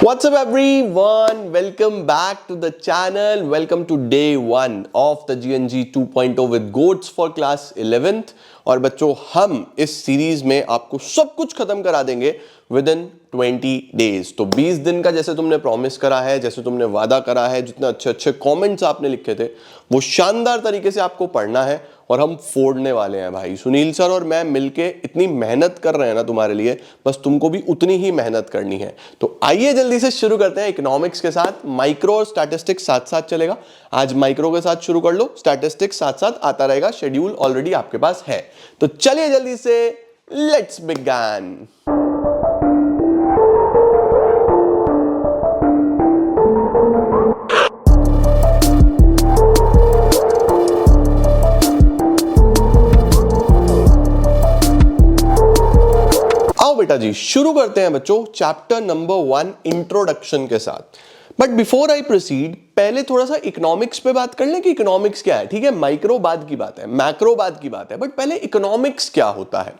What's up everyone? Welcome back to the channel. Welcome to day 1 of the GNG 2.0 with Goats for class 11th. और बच्चों हम इस series में आपको सब कुछ खत्म करा देंगे विद इन 20 डेज। तो 20 दिन का जैसे तुमने प्रॉमिस करा है, जैसे तुमने वादा करा है, जितने अच्छे अच्छे कमेंट्स आपने लिखे थे वो शानदार तरीके से आपको पढ़ना है और हम फोड़ने वाले हैं भाई। सुनील सर और मैं मिलके इतनी मेहनत कर रहे हैं ना तुम्हारे लिए, बस तुमको भी उतनी ही मेहनत करनी है। तो आइए जल्दी से शुरू करते हैं इकोनॉमिक्स के साथ। माइक्रो और स्टैटिस्टिक्स साथ साथ चलेगा। आज माइक्रो के साथ शुरू कर लो, स्टैटिस्टिक्स साथ साथ आता रहेगा, शेड्यूल ऑलरेडी आपके पास है। तो चलिए जल्दी से लेट्स बिगिन। बेटा जी शुरू करते हैं बच्चों चैप्टर नंबर 1 इंट्रोडक्शन के साथ। बट बिफोर आई प्रोसीड पहले थोड़ा सा इकोनॉमिक्स पे बात कर लें कि इकोनॉमिक्स क्या है। ठीक है, माइक्रो बाद की बात है, मैक्रो बाद की बात है, बट पहले इकोनॉमिक्स क्या होता है।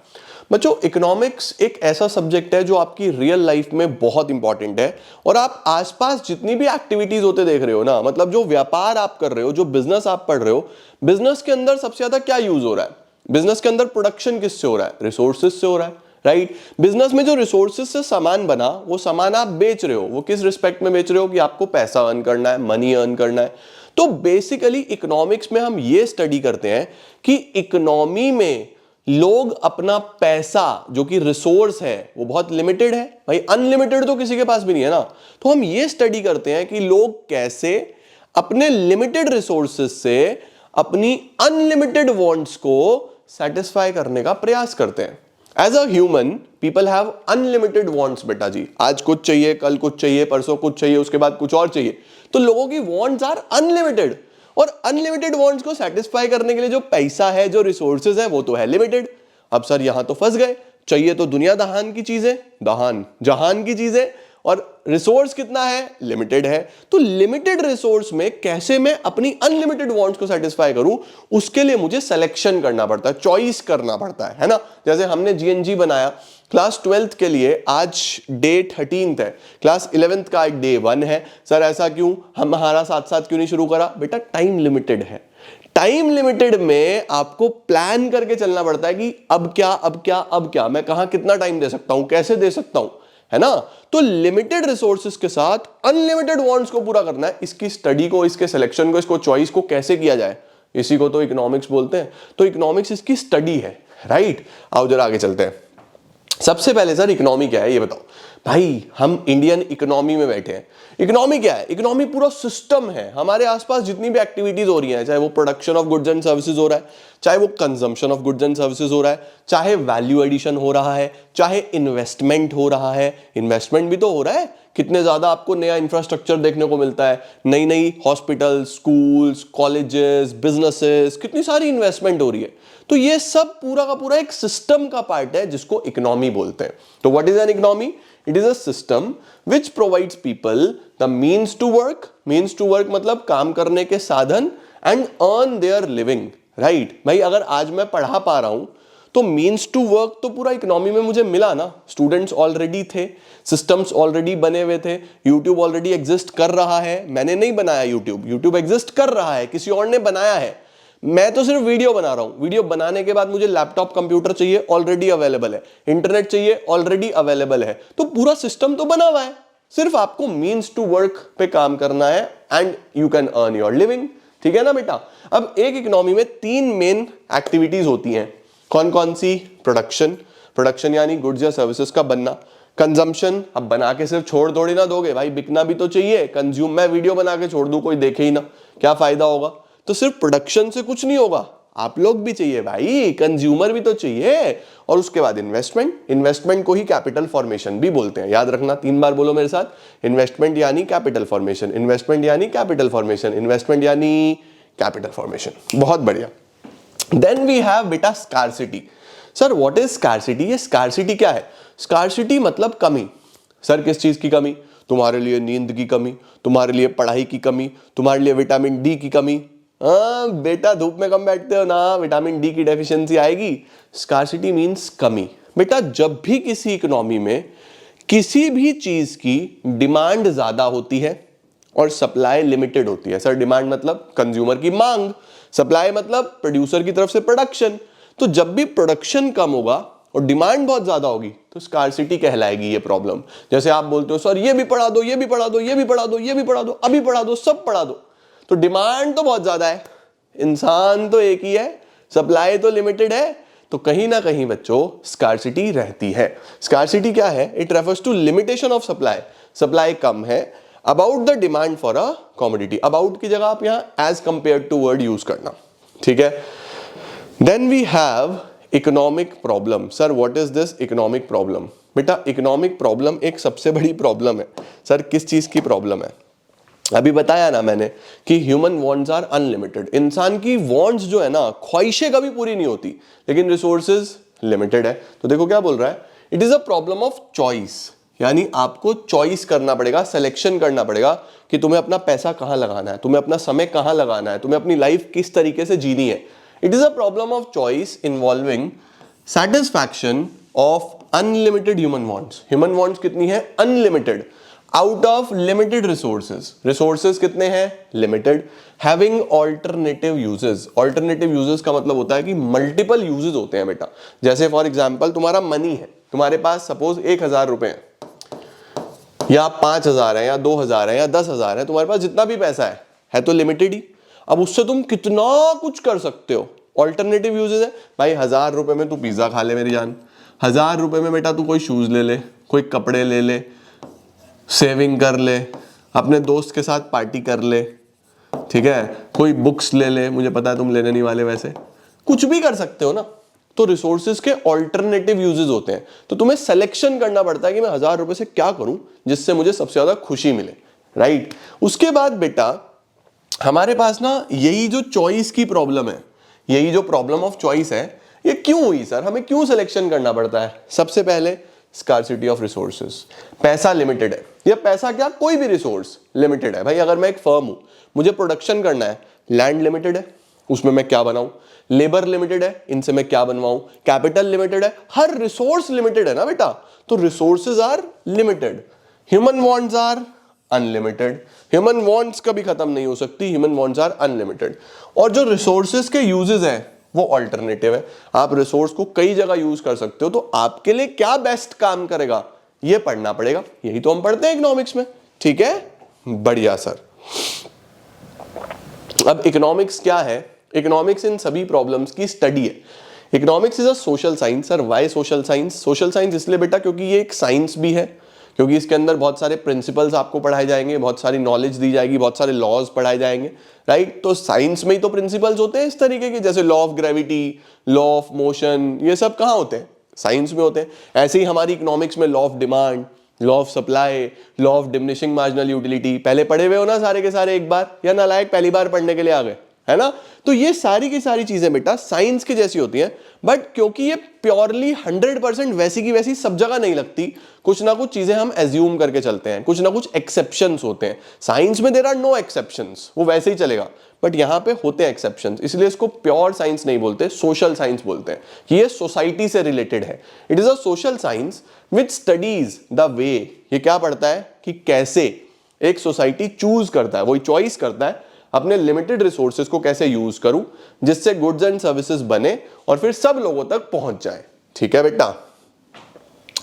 बच्चों इकोनॉमिक्स एक ऐसा सब्जेक्ट है जो आपकी रियल लाइफ में बहुत इंपॉर्टेंट है। और आप आसपास जितनी भी एक्टिविटीज होते देख रहे हो ना, मतलब जो व्यापार आप कर रहे हो, जो बिजनेस आप पढ़ रहे हो, बिजनेस के अंदर सबसे ज्यादा क्या यूज हो रहा है? बिजनेस के अंदर प्रोडक्शन किससे हो रहा है? रिसोर्सेज से हो रहा है, राइट। बिजनेस में जो रिसोर्सेज से सामान बना, वो सामान आप बेच रहे हो, वो किस रिस्पेक्ट में बेच रहे हो कि आपको पैसा अर्न करना है, मनी अर्न करना है। तो बेसिकली इकोनॉमिक्स में हम ये स्टडी करते हैं कि इकोनॉमी में लोग अपना पैसा जो कि रिसोर्स है वो बहुत लिमिटेड है भाई, अनलिमिटेड तो किसी के पास भी नहीं है ना। तो हम ये स्टडी करते हैं कि लोग कैसे अपने लिमिटेड रिसोर्सेज से अपनी अनलिमिटेड वांट्स को सेटिस्फाई करने का प्रयास करते हैं। As a human people have unlimited wants बेटा जी। आज कुछ चाहिए, कल कुछ चाहिए, परसों कुछ चाहिए, उसके बाद कुछ और चाहिए। तो लोगों की वांट्स आर अनलिमिटेड, और अनलिमिटेड वांट्स को सेटिस्फाई करने के लिए जो पैसा है, जो रिसोर्सेज है, वो तो है लिमिटेड। अब सर यहां तो फंस गए, चाहिए तो दुनिया दहान की चीजें, दहान जहान की चीजें, और रिसोर्स कितना है? लिमिटेड है। तो लिमिटेड रिसोर्स में कैसे मैं अपनी अनलिमिटेड वांट्स को सेटिस्फाई करूं, उसके लिए मुझे सिलेक्शन करना पड़ता है, चॉइस करना पड़ता है ना। जैसे हमने जीएनजी बनाया क्लास 12th के लिए, आज डे 13th है, क्लास 11th का आज डे 1 है। सर ऐसा क्यों, हमारा साथ साथ क्यों नहीं शुरू करा? बेटा टाइम लिमिटेड है। टाइम लिमिटेड में आपको प्लान करके चलना पड़ता है कि अब क्या, अब क्या, अब क्या, मैं कहां कितना टाइम दे सकता हूं, कैसे दे सकता हूं, है ना। तो लिमिटेड रिसोर्सेज के साथ अनलिमिटेड वांट्स को पूरा करना है। इसकी स्टडी को, इसके सिलेक्शन को, इसको चॉइस को कैसे किया जाए, इसी को तो इकोनॉमिक्स बोलते हैं। तो इकोनॉमिक्स इसकी स्टडी है, राइट। आओ जरा आगे चलते हैं। सबसे पहले सर इकोनॉमी क्या है ये बताओ। भाई हम इंडियन इकोनॉमी में बैठे हैं। इकोनॉमी क्या है? इकोनॉमी पूरा सिस्टम है। हमारे आसपास जितनी भी एक्टिविटीज हो रही हैं, चाहे वो production of goods and services हो रहा है, चाहे वो consumption of goods and services हो रहा है, चाहे वैल्यू एडिशन हो रहा है, चाहे इन्वेस्टमेंट हो रहा है। इन्वेस्टमेंट भी तो हो रहा है, कितने ज्यादा आपको नया इंफ्रास्ट्रक्चर देखने को मिलता है, नई नई हॉस्पिटल, स्कूल्स, कॉलेजेस, बिजनेसेस, कितनी सारी इन्वेस्टमेंट हो रही है। तो ये सब पूरा का पूरा एक सिस्टम का पार्ट है जिसको इकोनॉमी बोलते हैं। तो what is an economy? It is a system which provides people the means to work. Means to work मतलब काम करने के साधन, and earn their living, right. भाई अगर आज मैं पढ़ा पा रहा हूं तो मीन्स टू वर्क तो पूरा इकोनॉमी में मुझे मिला ना। स्टूडेंट्स ऑलरेडी थे, सिस्टम्स ऑलरेडी बने हुए थे, यूट्यूब ऑलरेडी एग्जिस्ट कर रहा है। मैंने नहीं बनाया यूट्यूब, यूट्यूब एग्जिस्ट कर रहा है, किसी और ने बनाया है। मैं तो सिर्फ वीडियो बना रहा हूं। वीडियो बनाने के बाद मुझे लैपटॉप, कंप्यूटर चाहिए, ऑलरेडी अवेलेबल है, इंटरनेट चाहिए, ऑलरेडी अवेलेबल है। तो पूरा सिस्टम तो बना हुआ है, सिर्फ आपको मीन्स टू वर्क पे काम करना है, and you can earn your living. ठीक है ना बेटा। अब एक इकोनॉमी में 3 मेन एक्टिविटीज होती हैं। कौन कौन सी? प्रोडक्शन, प्रोडक्शन यानी गुड्स या सर्विसेज का बनना। कंजम्पशन, अब बना के सिर्फ छोड़ थोड़ी ना दोगे भाई, बिकना भी तो चाहिए। कंज्यूम, मैं वीडियो बना के छोड़ दूं, कोई देखे ही ना, क्या फायदा होगा। तो सिर्फ प्रोडक्शन से कुछ नहीं होगा, आप लोग भी चाहिए भाई, कंज्यूमर भी तो चाहिए। और उसके बाद इन्वेस्टमेंट। इन्वेस्टमेंट को ही कैपिटल फॉर्मेशन भी बोलते हैं, याद रखना, 3 बार बोलो मेरे साथ। इन्वेस्टमेंट यानी कैपिटल फॉर्मेशन, इन्वेस्टमेंट यानी कैपिटल फॉर्मेशन, इन्वेस्टमेंट यानी कैपिटल फॉर्मेशन। बहुत बढ़िया। देन वी हैव बेटा scarcity. Sir what is scarcity? ये स्कार्सिटी क्या है? स्कार्सिटी मतलब कमी। सर किस चीज की कमी? तुम्हारे लिए नींद की कमी, तुम्हारे लिए पढ़ाई की कमी, तुम्हारे लिए विटामिन डी की कमी। बेटा धूप में कम बैठते हो ना, विटामिन डी की डेफिशिएंसी आएगी। स्कार्सिटी मींस कमी। बेटा जब भी किसी इकोनॉमी में किसी भी चीज की डिमांड ज्यादा होती है और सप्लाई लिमिटेड होती है। सर डिमांड मतलब कंज्यूमर की मांग, सप्लाई मतलब प्रोड्यूसर की तरफ से प्रोडक्शन। तो जब भी प्रोडक्शन कम होगा और डिमांड बहुत ज्यादा होगी तो स्कार्सिटी कहलाएगी ये प्रॉब्लम। जैसे आप बोलते हो सर ये भी पढ़ा दो, ये भी पढ़ा दो, ये भी पढ़ा दो, ये भी पढ़ा दो, अभी पढ़ा दो, सब पढ़ा दो। तो डिमांड तो बहुत ज्यादा है, इंसान तो एक ही है, सप्लाई तो लिमिटेड है, तो कहीं ना कहीं बच्चों स्कार्सिटी रहती है। स्कार्सिटी क्या है? It refers to limitation of supply. Supply कम है about the demand for a commodity. About की जगह आप यहां as compare to word use करना, ठीक है। Then we have economic problem. Sir what is this economic problem? बेटा इकोनॉमिक प्रॉब्लम एक सबसे बड़ी प्रॉब्लम है। सर किस चीज की प्रॉब्लम है? अभी बताया ना मैंने कि ह्यूमन वांट्स आर अनलिमिटेड। इंसान की वांट्स जो है ना, ख्वाहिशें कभी पूरी नहीं होती, लेकिन रिसोर्सेज लिमिटेड है। तो देखो क्या बोल रहा है, it is a problem of choice, यानी आपको चॉइस करना पड़ेगा, सिलेक्शन करना पड़ेगा कि तुम्हें अपना पैसा कहां लगाना है, तुम्हें अपना समय कहां लगाना है, तुम्हें अपनी लाइफ किस तरीके से जीनी है। It is a problem of choice involving satisfaction of unlimited human wants. Human wants कितनी है? Unlimited, out of limited resources. Resources कितने हैं? Limited. Having alternative uses. Alternative uses का मतलब होता है कि मल्टीपल यूजेस होते हैं बेटा। जैसे फॉर एग्जांपल तुम्हारा मनी है, तुम्हारे पास सपोज 1,000 रुपए हैं, या 5,000 है, या 2,000 है, या 10,000 है, तुम्हारे पास जितना भी पैसा है तो लिमिटेड ही। अब उससे तुम कितना कुछ कर सकते हो। ऑल्टरनेटिव यूजेस है भाई, 1,000 रुपए में तू पिज्जा खा ले मेरी जान, 1,000 रुपए में बेटा तू कोई शूज ले ले, कोई कपड़े ले ले, सेविंग कर ले, अपने दोस्त के साथ पार्टी कर ले, ठीक है, कोई बुक्स ले ले, मुझे पता है तुम लेने नहीं वाले, वैसे कुछ भी कर सकते हो ना। तो रिसोर्सेज के ऑल्टरनेटिव यूजेस होते हैं, तो तुम्हें सिलेक्शन करना पड़ता है कि मैं 1,000 रुपए से क्या करूं जिससे मुझे सबसे ज्यादा खुशी मिले, राइट। उसके बाद बेटा हमारे पास ना यही जो चॉइस की प्रॉब्लम है, यही जो प्रॉब्लम ऑफ चॉइस है, ये क्यों हुई सर? हमें क्यों सिलेक्शन करना पड़ता है? सबसे पहले स्कार्सिटी ऑफ रिसोर्सेज। पैसा लिमिटेड है, या पैसा क्या, कोई भी रिसोर्स लिमिटेड है। भाई अगर मैं एक फर्म हूं, मुझे प्रोडक्शन करना है, लैंड लिमिटेड है, उसमें मैं क्या बनाऊं, लेबर लिमिटेड है, इनसे मैं क्या बनवाऊं, कैपिटल लिमिटेड है, हर रिसोर्स लिमिटेड है ना बेटा। तो resources are limited, human wants are unlimited. Human wants कभी खत्म नहीं हो सकती, ह्यूमन वांट्स आर अनलिमिटेड। और जो रिसोर्सेज के यूजेस हैं वो अल्टरनेटिव है, आप रिसोर्स को कई जगह यूज कर सकते हो, तो आपके लिए क्या बेस्ट काम करेगा ये पढ़ना पड़ेगा। यही तो हम पढ़ते हैं इकोनॉमिक्स में, ठीक है, बढ़िया सर। अब इकोनॉमिक्स क्या है? इकोनॉमिक्स इन सभी प्रॉब्लम्स की स्टडी है। Economics is a social science. Sir why social science? Social science इसलिए बेटा क्योंकि ये एक साइंस भी है, क्योंकि इसके अंदर बहुत सारे प्रिंसिपल्स आपको पढ़ाए जाएंगे, बहुत सारी नॉलेज दी जाएगी, बहुत सारे लॉज पढ़ाए जाएंगे, राइट। तो साइंस में ही तो प्रिंसिपल्स होते हैं इस तरीके के, जैसे law of gravity, law of motion, ये सब कहाँ होते हैं? साइंस में होते हैं। ऐसे ही हमारी इकोनॉमिक्स में law of demand, law of supply, law of diminishing marginal utility, पहले पढ़े हुए हो ना सारे के सारे एक बार, या नालायक पहली बार पढ़ने के लिए आ गए, है ना। तो ये सारी की सारी चीजें बेटा साइंस की जैसी होती हैं, बट क्योंकि ये प्योरली 100% वैसी की वैसी सब जगह नहीं लगती, कुछ ना कुछ चीजें हम एज्यूम करके चलते हैं, कुछ ना कुछ एक्सेप्शंस होते हैं। साइंस में देयर आर नो एक्सेप्शंस, वो वैसे ही चलेगा, बट यहां पे होते हैं एक्सेप्शंस, इसलिए इसको प्योर साइंस नहीं बोलते, सोशल साइंस बोलते हैं कि ये सोसाइटी से रिलेटेड है। It is a social science which studies the way, ये क्या पढ़ता है कि कैसे एक सोसाइटी चूज करता है, वही चॉइस करता है अपने लिमिटेड रिसोर्सेज को कैसे यूज करूं जिससे गुड्स एंड सर्विसेज बने और फिर सब लोगों तक पहुंच जाए, ठीक है बेटा।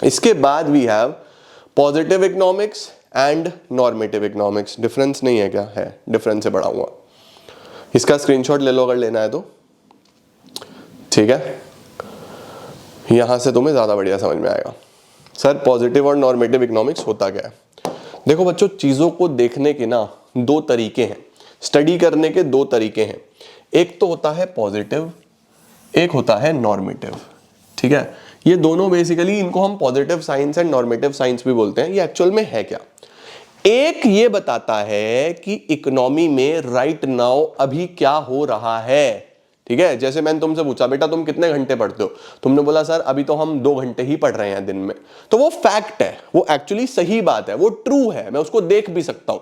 इसके बाद we have positive economics and normative economics. Difference नहीं है क्या? है, डिफरेंस से बढ़ाऊंगा, इसका स्क्रीनशॉट ले लो अगर लेना है तो, ठीक है, यहां से तुम्हें ज्यादा बढ़िया समझ में आएगा। सर पॉजिटिव और नॉर्मेटिव इकोनॉमिक्स होता क्या है? देखो बच्चों, चीजों को देखने के ना दो तरीके हैं, स्टडी करने के दो तरीके हैं। एक तो होता है पॉजिटिव, एक होता है नॉर्मेटिव, ठीक है। ये दोनों बेसिकली, इनको हम positive science and normative science भी बोलते हैं। ये एक्चुअल में है क्या? एक ये बताता है कि इकोनॉमी में राइट नाउ अभी क्या हो रहा है, ठीक है। जैसे मैंने तुमसे पूछा बेटा तुम कितने घंटे पढ़ते हो, तुमने बोला सर अभी तो हम 2 घंटे ही पढ़ रहे हैं दिन में, तो वो फैक्ट है, वो एक्चुअली सही बात है, वो ट्रू है, मैं उसको देख भी सकता हूं,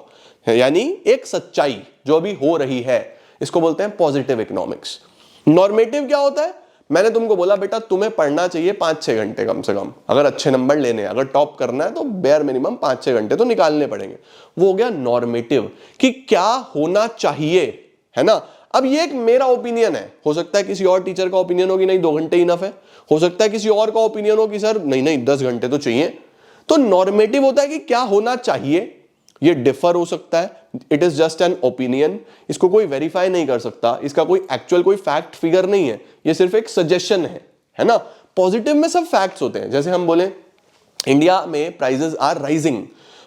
यानी एक सच्चाई जो अभी हो रही है, इसको बोलते हैं पॉजिटिव इकोनॉमिक्स। नॉर्मेटिव क्या होता है? मैंने तुमको बोला बेटा तुम्हें पढ़ना चाहिए 5-6 घंटे कम से कम, अगर अच्छे नंबर लेने हैं, अगर टॉप करना है तो बेयर मिनिमम 5-6 घंटे तो निकालने पड़ेंगे। वो हो गया नॉर्मेटिव कि क्या होना चाहिए, है ना। अब ये एक मेरा ओपिनियन है, हो सकता है किसी और टीचर का ओपिनियन हो कि नहीं 2 घंटे इनफ है, हो सकता है किसी और का ओपिनियन हो कि सर नहीं नहीं 10 घंटे तो चाहिए। तो नॉर्मेटिव होता है कि क्या होना चाहिए, ये डिफर हो सकता है, it is just an opinion, इसको कोई वेरीफाई नहीं कर सकता, इसका कोई एक्चुअल कोई फैक्ट फिगर नहीं है, ये सिर्फ एक सजेशन है ना। पॉजिटिव में सब फैक्ट्स होते हैं, जैसे हम बोले इंडिया में प्राइजेस आर राइजिंग,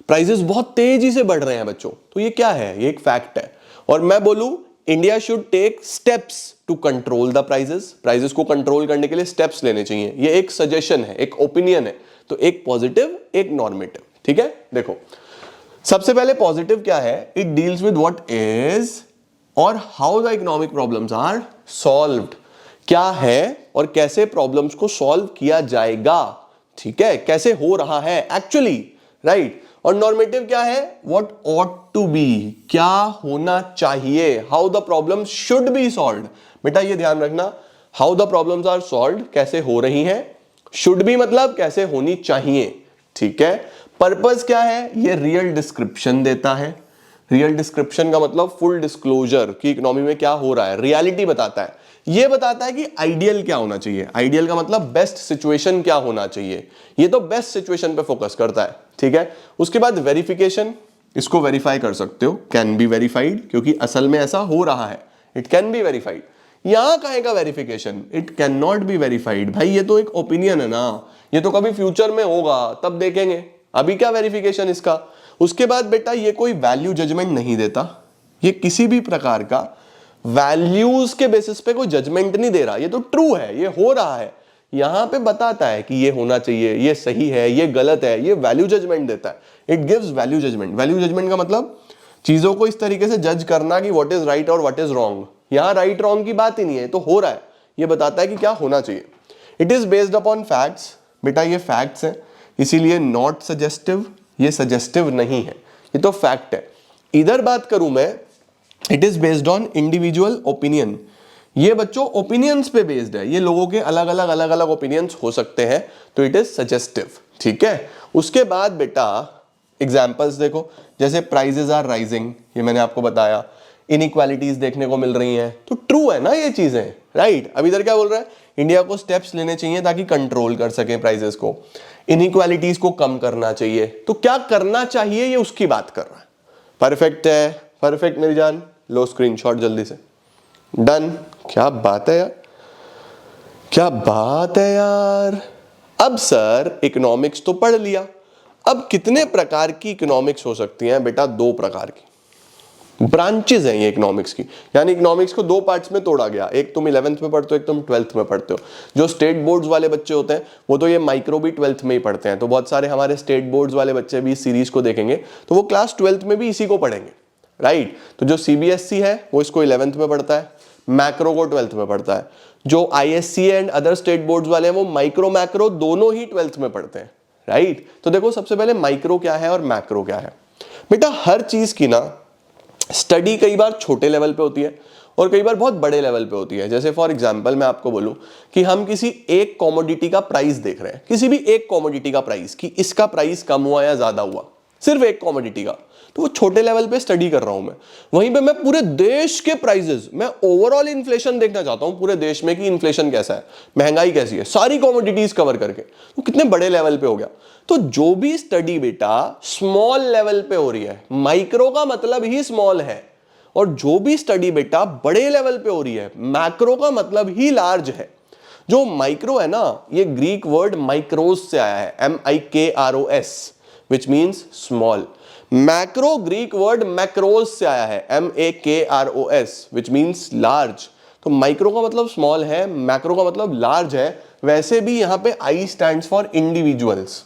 प्राइजेस बहुत तेजी से बढ़ रहे हैं बच्चों, तो ये क्या है, ये एक फैक्ट है। और मैं बोलूं India should take steps to control the prices, prices को कंट्रोल करने के लिए स्टेप्स लेने चाहिए, ये एक सजेशन है, एक ओपिनियन है। तो एक पॉजिटिव एक नॉर्मेटिव, ठीक है। देखो सबसे पहले पॉजिटिव क्या है, it deals with what is और how the economic problems are solved, क्या है और कैसे प्रॉब्लम्स को सॉल्व किया जाएगा, ठीक है, कैसे हो रहा है एक्चुअली, राइट। और नॉर्मेटिव क्या है, व्हाट ऑट टू बी, क्या होना चाहिए, how the problems should be solved. बेटा ये ध्यान रखना, how the problems are solved कैसे हो रही हैं, शुड बी मतलब कैसे होनी चाहिए, ठीक है। पर्पस क्या है, ये रियल डिस्क्रिप्शन देता है, रियल डिस्क्रिप्शन का मतलब फुल डिस्क्लोजर कि इकोनॉमी में क्या हो रहा है, रियलिटी बताता है। ये बताता है कि आइडियल क्या होना चाहिए, आइडियल का मतलब बेस्ट सिचुएशन क्या होना चाहिए, ये तो बेस्ट सिचुएशन पे फोकस करता है, ठीक है। उसके बाद वेरिफिकेशन, इसको वेरीफाई कर सकते हो, कैन बी वेरीफाइड, क्योंकि असल में ऐसा हो रहा है, इट कैन बी वेरीफाइड। यहां कहेगा verification, it can not be verified, भाई ये तो एक ओपिनियन है ना, ये तो कभी फ्यूचर में होगा तब देखेंगे, अभी क्या वेरिफिकेशन इसका। उसके बाद बेटा ये कोई वैल्यू जजमेंट नहीं देता, ये किसी भी प्रकार का वैल्यूज के बेसिस पे कोई जजमेंट नहीं दे रहा, ये तो ट्रू है, ये हो रहा है, यहां पे बताता है कि ये होना चाहिए, ये सही है, ये गलत है, ये वैल्यू जजमेंट देता है, it gives value judgement. Value judgement का मतलब चीजों को इस तरीके से जज करना कि व्हाट इज राइट और व्हाट इज रॉन्ग, यहां राइट रॉन्ग की बात ही नहीं है, तो हो रहा है, ये बताता है कि क्या होना चाहिए। It is based upon facts, बेटा ये फैक्ट्स है, इसीलिए नॉट सजेस्टिव, ये सजेस्टिव नहीं है, ये तो फैक्ट है। इधर बात करूं मैं, it is based on individual opinion, ये बच्चों ओपिनियंस पे बेस्ड है, ये लोगों के अलग अलग ओपिनियंस हो सकते हैं, तो इट इज सजेस्टिव, ठीक है। उसके बाद बेटा एग्जांपल्स देखो, जैसे प्राइजेस आर राइजिंग, ये मैंने आपको बताया, इनइक्वालिटीज देखने को मिल रही हैं, तो ट्रू है ना ये चीजें, राइट। अब इधर क्या बोल रहा है, इंडिया को स्टेप्स लेने चाहिए ताकि कंट्रोल कर सके प्राइजेस को, इनइक्वालिटीज को कम करना चाहिए, तो क्या करना चाहिए ये उसकी बात कर रहा है। परफेक्ट है, परफेक्ट मेरी जान, लो स्क्रीनशॉट जल्दी से, डन। क्या बात है यार, क्या बात है यार। अब सर इकोनॉमिक्स तो पढ़ लिया, अब कितने प्रकार की इकोनॉमिक्स हो सकती हैं बेटा, 2 प्रकार की ब्रांचेस हैं ये इकोनॉमिक्स की, यानी इकोनॉमिक्स को 2 पार्ट्स में तोड़ा गया, एक तुम 11th में पढ़ते हो, एक तुम 12th में पढ़ते हो। जो स्टेट बोर्ड्स वाले बच्चे होते हैं वो तो ये माइक्रो भी 12th में ही पढ़ते हैं, तो बहुत सारे हमारे स्टेट बोर्ड्स वाले बच्चे भी इस सीरीज को देखेंगे तो वो क्लास 12th में भी इसी को पढ़ेंगे, राइट। तो जो CBSE है वो इसको 11th में पढ़ता है, मैक्रो को 12th में पढ़ता है, जो ISC and other state boards वाले हैं वो माइक्रो मैक्रो दोनों ही 12th में पढ़ते हैं, राइट। तो देखो सबसे पहले माइक्रो क्या है और मैक्रो क्या है। बेटा हर चीज की ना स्टडी कई बार छोटे लेवल पे होती है और कई बार बहुत बड़े लेवल पे होती है। जैसे फॉर एग्जांपल मैं आपको बोलूं कि हम किसी एक कमोडिटी का प्राइस देख रहे हैं, किसी भी एक कमोडिटी का प्राइस, कि इसका प्राइस कम हुआ या ज्यादा हुआ, सिर्फ एक कमोडिटी का, तो वो छोटे लेवल पे स्टडी कर रहा हूं मैं। वहीं पे मैं पूरे देश के प्राइसेस, मैं ओवरऑल इन्फ्लेशन देखना चाहता हूं पूरे देश में कि इन्फ्लेशन कैसा है, महंगाई कैसी है, सारी कमोडिटीज कवर करके, तो कितने बड़े लेवल पे हो गया। तो जो भी स्टडी बेटा स्मॉल लेवल पे हो रही है, माइक्रो का मतलब ही स्मॉल है, और जो भी स्टडी बेटा बड़े लेवल पे हो रही है, मैक्रो का मतलब ही लार्ज है। जो माइक्रो है ना, ये ग्रीक वर्ड माइक्रोस से आया है, MIKROS, which means small. Macro Greek word macros से आया है, MAKROS, विच मीन्स लार्ज। तो माइक्रो का मतलब स्मॉल है, मैक्रो का मतलब लार्ज है। वैसे भी यहां पे I stands for individuals,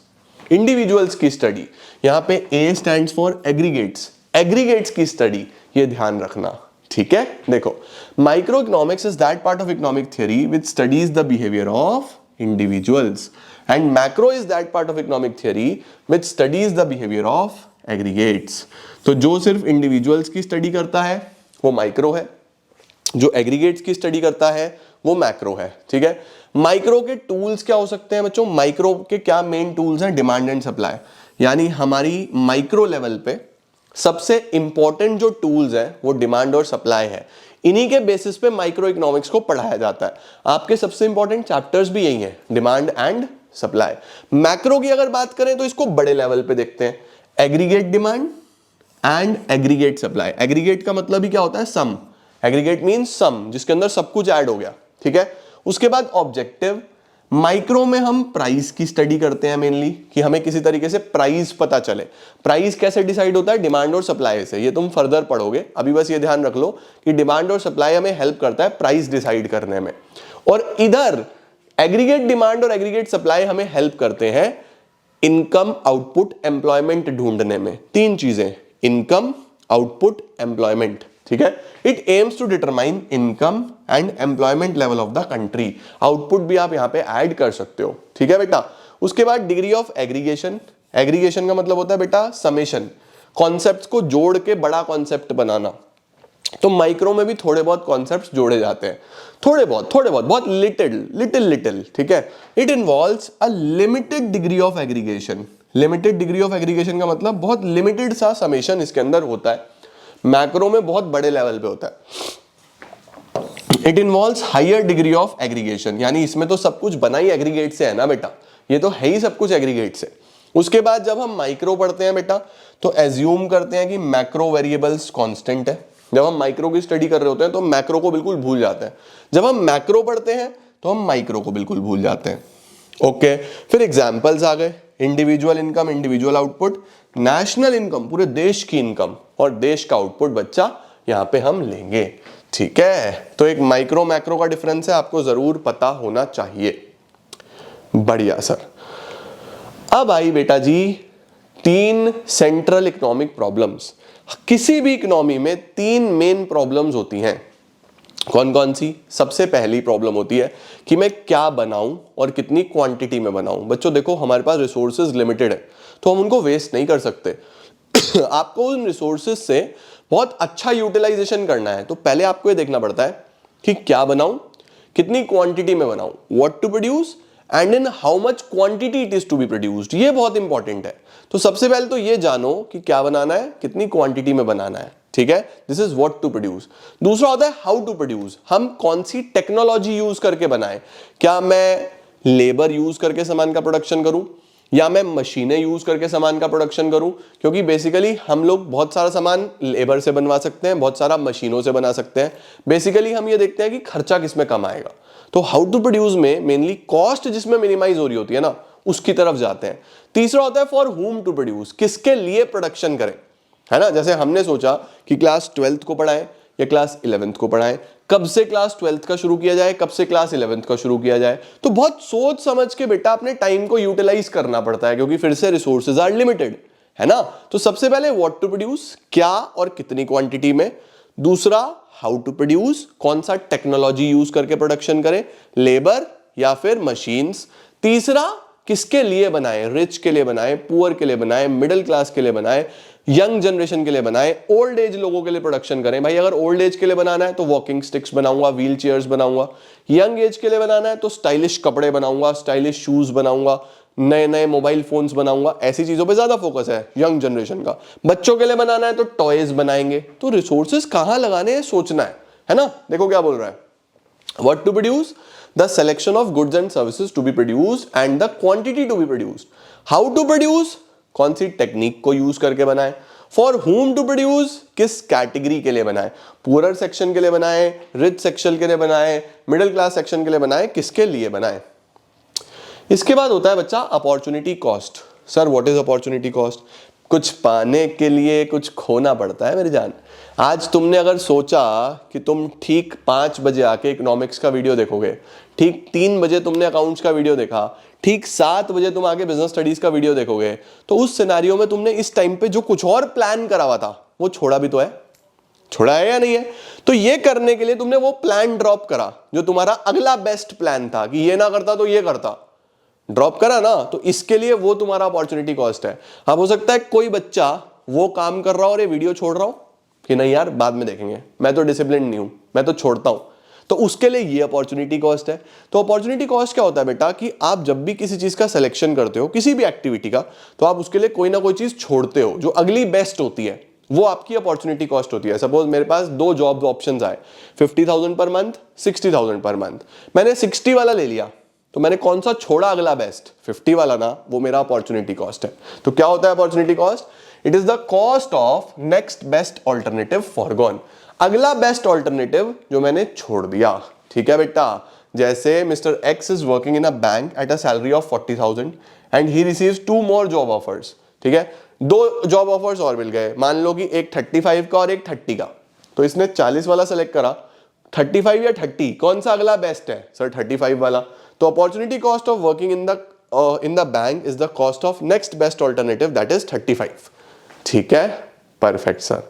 individuals की स्टडी, यहां पे A stands for aggregates, aggregates की स्टडी, ये ध्यान रखना, ठीक है। देखो micro economics is that part of economic theory which studies the behaviour of individuals, and macro is that part of economic theory which studies the behaviour of aggregates. तो जो सिर्फ इंडिविजुअल्स की स्टडी करता है वो माइक्रो है, जो aggregates की स्टडी करता है वो मैक्रो है, ठीक है। माइक्रो के टूल्स क्या हो सकते हैं बच्चों? माइक्रो के क्या मेन टूल्स हैं? डिमांड एंड सप्लाई, यानी हमारी माइक्रो लेवल पे सबसे इंपॉर्टेंट जो टूल्स हैं वो डिमांड और सप्लाई है। इन्हीं के बेसिस पे माइक्रो इकोनॉमिक्स को पढ़ाया जाता है। आपके सबसे इंपॉर्टेंट चैप्टर्स भी यही हैं, डिमांड एंड सप्लाई। मैक्रो की अगर बात करें तो इसको बड़े लेवल पे देखते हैं, aggregate demand and aggregate supply. Aggregate का मतलब ही क्या होता है? सम। एग्रीगेट मींस सम, जिसके अंदर सब कुछ ऐड हो गया, ठीक है। उसके बाद ऑब्जेक्टिव। माइक्रो में हम प्राइस की स्टडी करते हैं मेनली, कि हमें किसी तरीके से प्राइस पता चले। प्राइस कैसे डिसाइड होता है? डिमांड और सप्लाई से। ये तुम फर्दर पढ़ोगे, अभी बस ये ध्यान रख लो कि डिमांड और सप्लाई हमें हेल्प करता है प्राइस डिसाइड करने में। और इधर एग्रीगेट डिमांड और एग्रीगेट सप्लाई हमें हेल्प करते हैं इनकम, आउटपुट, एम्प्लॉयमेंट ढूंढने में। तीन चीजें, इनकम, आउटपुट, एम्प्लॉयमेंट, ठीक है। It aims to determine income and employment level of the country. Output भी आप यहां पे ऐड कर सकते हो, ठीक है बेटा। उसके बाद डिग्री ऑफ एग्रीगेशन। एग्रीगेशन का मतलब होता है बेटा समेशन, कॉन्सेप्ट्स को जोड़ के बड़ा कॉन्सेप्ट बनाना। तो माइक्रो में भी थोड़े बहुत कॉन्सेप्ट्स जोड़े जाते हैं, थोड़े बहुत, बहुत लिटिल, ठीक है। It involves a limited degree of aggregation. Limited degree of aggregation का मतलब बहुत लिमिटेड सा समेशन इसके अंदर होता है। मैक्रो में बहुत बड़े लेवल पे होता है। It involves higher degree of aggregation, यानी इसमें तो सब कुछ बना ही एग्रीगेट से है ना बेटा, ये तो है ही सब कुछ एग्रीगेट से। उसके बाद जब हम माइक्रो पढ़ते हैं बेटा तो एज्यूम करते हैं कि मैक्रो वेरिएबल्स कांस्टेंट है। जब हम माइक्रो की स्टडी कर रहे होते हैं तो मैक्रो को बिल्कुल भूल जाते हैं। जब हम मैक्रो पढ़ते हैं तो हम माइक्रो को बिल्कुल भूल जाते हैं। ओके, फिर एग्जांपल्स आ गए, individual income, individual output, national income, पूरे देश की इनकम, और देश का आउटपुट बच्चा यहां पे हम लेंगे, ठीक है। तो एक माइक्रो मैक्रो का डिफरेंस है, आपको जरूर पता होना चाहिए। बढ़िया सर। अब आई बेटा जी तीन सेंट्रल इकोनॉमिक प्रॉब्लम्स। किसी भी इकोनॉमी में तीन मेन प्रॉब्लम्स होती हैं। कौन कौन सी? सबसे पहली प्रॉब्लम होती है कि मैं क्या बनाऊं और कितनी क्वांटिटी में बनाऊं। बच्चों देखो, हमारे पास रिसोर्सेज लिमिटेड है तो हम उनको वेस्ट नहीं कर सकते। आपको उन रिसोर्सेज से बहुत अच्छा यूटिलाइजेशन करना है, तो पहले आपको ये देखना पड़ता है कि क्या बनाऊं, कितनी क्वांटिटी में बनाऊं, what to produce and in how much quantity it is to be produced. ये बहुत इंपॉर्टेंट है। तो सबसे पहले तो ये जानो कि क्या बनाना है, कितनी क्वांटिटी में बनाना है, ठीक है। This is what to produce. दूसरा होता है हाउ टू प्रोड्यूस, हम कौन सी टेक्नोलॉजी यूज करके बनाएं। क्या मैं लेबर यूज करके सामान का प्रोडक्शन करूं या मैं मशीनें यूज करके सामान का प्रोडक्शन करूं, क्योंकि बेसिकली हम लोग बहुत सारा सामान लेबर से बनवा सकते हैं, बहुत सारा मशीनों से बना सकते हैं। बेसिकली हम ये देखते हैं कि खर्चा किसमें कम आएगा। तो हाउ टू प्रोड्यूस में मेनली कॉस्ट जिसमें मिनिमाइज हो रही होती है ना, उसकी तरफ जाते हैं। तीसरा होता है फॉर हुम टू प्रोड्यूस, किसके लिए प्रोडक्शन करें, है ना। जैसे हमने सोचा कि क्लास 12th को पढ़ाएं या क्लास 11th को पढ़ाएं, कब से क्लास 12th का शुरू किया जाए, कब से क्लास 11th का शुरू किया जाए। तो बहुत सोच समझ के बेटा अपने टाइम को यूटिलाइज करना पड़ता है, क्योंकि फिर से रिसोर्सेज आर लिमिटेड, है ना। तो सबसे पहले व्हाट टू प्रोड्यूस, क्या और कितनी क्वांटिटी में। दूसरा हाउ टू प्रोड्यूस, कौन सा टेक्नोलॉजी यूज करके प्रोडक्शन करें, लेबर या फिर मशीन्स। तीसरा किसके लिए बनाए, रिच के लिए बनाए, पुअर के लिए बनाए, मिडिल क्लास के लिए बनाए, यंग जनरेशन के लिए बनाए, ओल्ड एज लोगों के लिए प्रोडक्शन करें। भाई अगर ओल्ड एज के लिए बनाना है तो वॉकिंग स्टिक्स बनाऊंगा, व्हील चेयर्स बनाऊंगा। यंग एज के लिए बनाना है तो स्टाइलिश कपड़े बनाऊंगा, स्टाइलिश शूज बनाऊंगा, नए नए मोबाइल फोन्स बनाऊंगा। ऐसी चीजों पे ज्यादा फोकस है यंग जनरेशन का। बच्चों के लिए बनाना है तो टॉयज बनाएंगे। तो रिसोर्सेज कहां लगाने हैं सोचना है ना। देखो क्या बोल रहा है, what to produce, the selection of goods and services to be produced and the quantity to be produced. How to produce, कौन सी टेक्निक को यूज करके बनाए। फॉर whom to produce, किस कैटेगरी के लिए बनाए, पुअर सेक्शन के लिए बनाए, रिच सेक्शन के लिए बनाए, मिडिल क्लास सेक्शन के लिए बनाए, किसके लिए बनाए। इसके बाद होता है बच्चा opportunity cost. Sir what is opportunity cost, कुछ पाने के लिए कुछ खोना पड़ता है मेरी जान। आज तुमने अगर सोचा कि तुम ठीक 5 बजे आके इकोनॉमिक्स का वीडियो देखोगे, ठीक 3 बजे तुमने अकाउंट्स का वीडियो देखा, ठीक 7 बजे तुम आगे बिजनेस स्टडीज का वीडियो देखोगे, तो उस सिनेरियो में तुमने इस टाइम पे जो कुछ और प्लान करा हुआ था वो छोड़ा भी तो है, छोड़ा है या नहीं है। तो ये करने के लिए तुमने वो प्लान ड्रॉप करा जो तुम्हारा अगला बेस्ट प्लान था, कि ये ना करता तो ये करता, ड्रॉप करा ना। तो इसके लिए वो तुम्हारा अपॉर्चुनिटी कॉस्ट है। अब हो सकता है कोई बच्चा वो काम कर रहा हो और ये वीडियो छोड़ रहा हो कि नहीं यार बाद में देखेंगे, मैं तो डिसिप्लिन नहीं हूं, मैं तो छोड़ता हूं। तो उसके लिए ये अपॉर्चुनिटी कॉस्ट है। तो अपॉर्चुनिटी कॉस्ट क्या होता है बेटा कि आप जब भी किसी चीज का सिलेक्शन करते हो, किसी भी एक्टिविटी का, तो आप उसके लिए कोई ना कोई चीज छोड़ते हो जो अगली बेस्ट होती है, वो आपकी अपॉर्चुनिटी कॉस्ट होती है। सपोज मेरे पास दो जॉब ऑप्शंस आए, 50,000 पर मंथ, 60,000 पर मंथ, मैंने 60 वाला ले लिया, तो मैंने कौन सा छोड़ा अगला बेस्ट, 50 वाला ना, वो मेरा अपॉर्चुनिटी कॉस्ट है। तो क्या होता है opportunity cost? It is the cost of next best alternative foregone, अगला बेस्ट ऑल्टरनेटिव जो मैंने छोड़ दिया। ठीक है बेटा, जैसे mister x is working in a bank at a salary of 40,000 and he receives 2 more job offers. ठीक है, 2 जॉब ऑफर्स और मिल गए, मान लो कि एक 35 का और एक 30 का, तो इसने 40 वाला सेलेक्ट करा। 35 या 30 कौन सा अगला बेस्ट है? सर 35 वाला। तो opportunity cost of working in the bank is the cost of next best alternative, that is 35। ठीक है, परफेक्ट सर।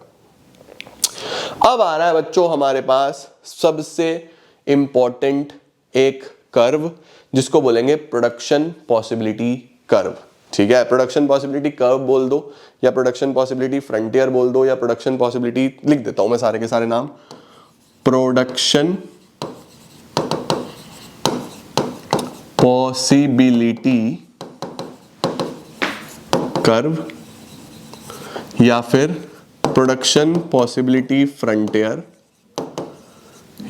अब आ रहा है बच्चों हमारे पास सबसे इंपॉर्टेंट एक कर्व, जिसको बोलेंगे प्रोडक्शन पॉसिबिलिटी कर्व। ठीक है, प्रोडक्शन पॉसिबिलिटी कर्व बोल दो, या प्रोडक्शन पॉसिबिलिटी फ्रंटियर बोल दो, या प्रोडक्शन पॉसिबिलिटी, लिख देता हूं मैं सारे के सारे नाम, प्रोडक्शन पॉसिबिलिटी कर्व, या फिर प्रोडक्शन पॉसिबिलिटी फ्रंटियर,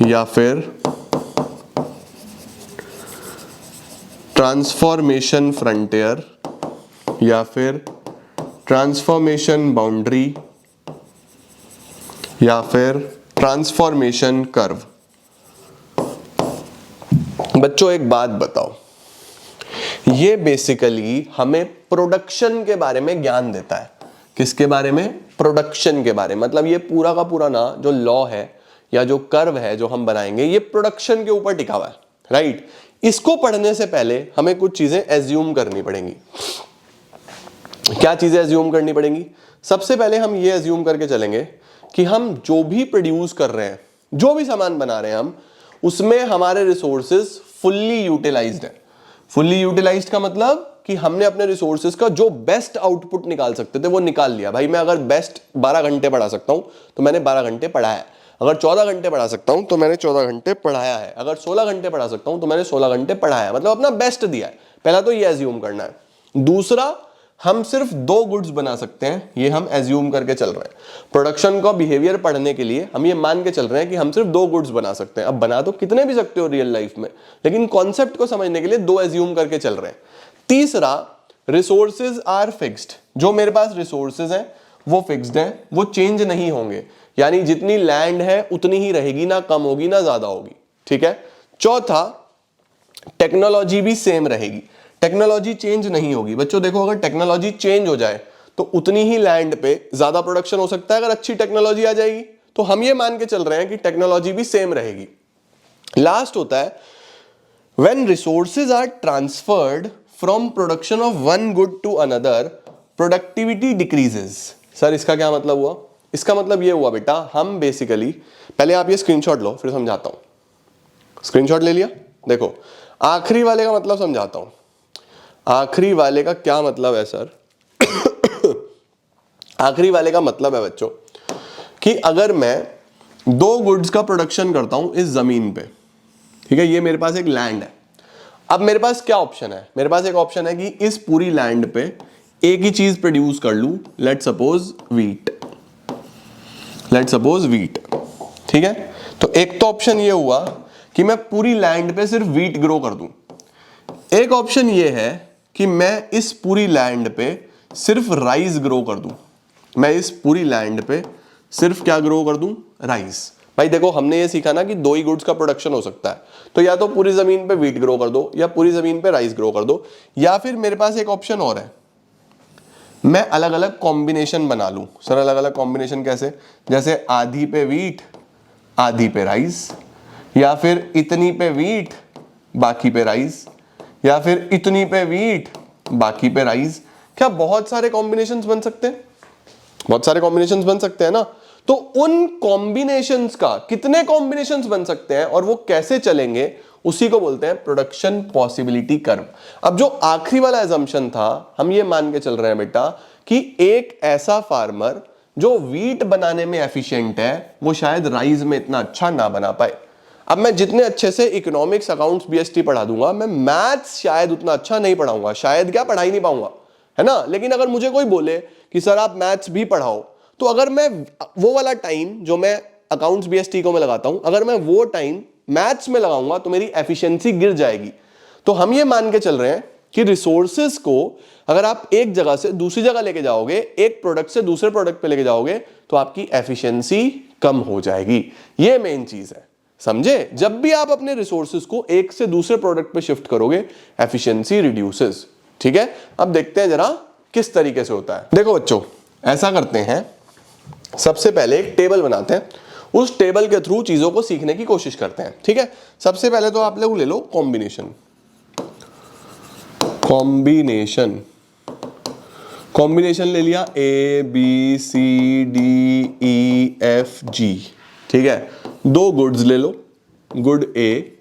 या फिर ट्रांसफॉर्मेशन फ्रंटियर, या फिर ट्रांसफॉर्मेशन बाउंड्री, या फिर ट्रांसफॉर्मेशन कर्व। बच्चों एक बात बताओ, ये बेसिकली हमें प्रोडक्शन के बारे में ज्ञान देता है। किसके बारे में? प्रोडक्शन के बारे में। मतलब ये पूरा का पूरा ना जो लॉ है या जो कर्व है जो हम बनाएंगे, ये प्रोडक्शन के ऊपर टिका हुआ है, राइट? इसको पढ़ने से पहले हमें कुछ चीजें एज्यूम करनी पड़ेंगी। क्या चीजें एज्यूम करनी पड़ेंगी? सबसे पहले हम ये एज्यूम करके चलेंगे कि हम जो भी प्रोड्यूस कर रहे हैं, जो भी सामान बना रहे हैं हम, उसमें हमारे रिसोर्सेज फुल्ली यूटिलाइज्ड है। फुल्ली यूटिलाइज्ड का मतलब कि हमने अपने रिसोर्सेज का जो बेस्ट आउटपुट निकाल सकते थे वो निकाल लिया। भाई मैं अगर बेस्ट 12 घंटे पढ़ा सकता हूं तो मैंने 12 घंटे पढ़ा है, अगर 14 घंटे पढ़ा सकता हूं तो मैंने 14 घंटे पढ़ाया है, अगर 16 घंटे पढ़ा सकता हूं तो मैंने 16 घंटे पढ़ाया है, मतलब अपना बेस्ट दिया है। पहला तो ये एज्यूम करना है। दूसरा, हम सिर्फ 2 गुड्स बना सकते हैं, ये हम एज्यूम करके चल रहे हैं। प्रोडक्शन का बिहेवियर पढ़ने के लिए हम ये मान के चल रहे हैं कि हम सिर्फ 2 गुड्स बना सकते हैं। अब बना तो कितने भी सकते हो रियल लाइफ में, लेकिन कॉन्सेप्ट को समझने के लिए 2 एज्यूम करके चल रहे हैं। तीसरा, रिसोर्सेज आर फिक्स्ड, जो मेरे पास रिसोर्सेज हैं वो फिक्स्ड हैं, वो चेंज नहीं होंगे, यानी जितनी लैंड है उतनी ही रहेगी, ना कम होगी ना ज्यादा होगी। ठीक है। चौथा, टेक्नोलॉजी भी सेम रहेगी, टेक्नोलॉजी चेंज नहीं होगी। बच्चों देखो, अगर टेक्नोलॉजी चेंज हो जाए तो उतनी ही लैंड पे ज्यादा प्रोडक्शन हो सकता है अगर अच्छी टेक्नोलॉजी आ जाएगी, तो हम ये मान के चल रहे हैं कि टेक्नोलॉजी भी सेम रहेगी। लास्ट होता है, when resources are transferred from production of one good to another, productivity decreases. Sir इसका क्या मतलब हुआ? इसका मतलब ये हुआ बेटा, हम बेसिकली, पहले आप ये स्क्रीनशॉट लो फिर समझाता हूं। स्क्रीनशॉट ले लिया? देखो आखिरी वाले का मतलब समझाता हूं। आखिरी वाले का क्या मतलब है सर? आखिरी वाले का मतलब है बच्चों कि अगर मैं 2 गुड्स का प्रोडक्शन करता हूं इस जमीन पे, ठीक है, ये मेरे पास एक लैंड है। अब मेरे पास क्या ऑप्शन है? मेरे पास एक ऑप्शन है कि इस पूरी लैंड पे एक ही चीज प्रोड्यूस कर लूं, let suppose wheat, let suppose wheat. ठीक है, तो एक तो ऑप्शन ये हुआ कि मैं पूरी लैंड पे सिर्फ वीट ग्रो कर दूं। एक ऑप्शन ये है कि मैं इस पूरी लैंड पे सिर्फ राइस ग्रो कर दूं। मैं इस पूरी लैंड पे सिर्फ क्या ग्रो कर दूं? राइस। भाई देखो, हमने ये सीखा ना कि 2 ही गुड्स का प्रोडक्शन हो सकता है, तो या तो पूरी जमीन पे वीट ग्रो कर दो, या पूरी जमीन पे राइस ग्रो कर दो, या फिर मेरे पास एक ऑप्शन और है, मैं अलग अलग कॉम्बिनेशन बना लूं। सर अलग अलग कॉम्बिनेशन कैसे? जैसे आधी पे वीट आधी पे राइस, या फिर इतनी पे वीट बाकी पे राइस, या फिर इतनी पे वीट बाकी पे राइस। क्या बहुत सारे कॉम्बिनेशंस बन सकते हैं? बहुत सारे कॉम्बिनेशंस बन सकते हैं ना। तो उन कॉम्बिनेशंस का कितने कॉम्बिनेशंस बन सकते हैं और वो कैसे चलेंगे, उसी को बोलते हैं प्रोडक्शन पॉसिबिलिटी कर्व। अब जो आखिरी वाला एजम्पशन था, हम ये मान के चल रहे हैं बेटा कि एक ऐसा फार्मर जो वीट बनाने में एफिशिएंट है, वो शायद राइस में इतना अच्छा ना बना पाए। अब मैं जितने अच्छे से इकोनॉमिक्स, अकाउंट्स, बीएसटी पढ़ा दूंगा, मैं मैथ्स शायद उतना अच्छा नहीं पढ़ाऊंगा, शायद क्या पढ़ा ही नहीं पाऊंगा, है ना। लेकिन अगर मुझे कोई बोले कि सर आप मैथ्स भी पढ़ाओ, तो अगर मैं वो वाला टाइम जो मैं अकाउंट्स बीएसटी को मैं लगाता हूं, अगर मैं वो टाइम मैथ्स में लगाऊंगा तो मेरी एफिशिएंसी गिर जाएगी। तो हम ये मान के चल रहे हैं कि रिसोर्सेज को अगर आप एक जगह से दूसरी जगह लेके जाओगे, एक प्रोडक्ट से दूसरे प्रोडक्ट पे लेके जाओगे, तो आपकी एफिशिएंसी कम हो जाएगी। ये मेन चीज है, समझे। जब भी आप अपने रिसोर्सेज को एक से दूसरे प्रोडक्ट पे शिफ्ट करोगे, एफिशिएंसी रिड्यूसेस। ठीक है, अब देखते हैं जरा किस तरीके से होता है। देखो बच्चों, ऐसा करते हैं, सबसे पहले एक टेबल बनाते हैं, उस टेबल के थ्रू चीजों को सीखने की कोशिश करते हैं। ठीक है, सबसे पहले तो आप लोग ले लो कॉम्बिनेशन। कॉम्बिनेशन ले लिया, A B C D E F G. ठीक है, दो गुड्स ले लो, गुड ए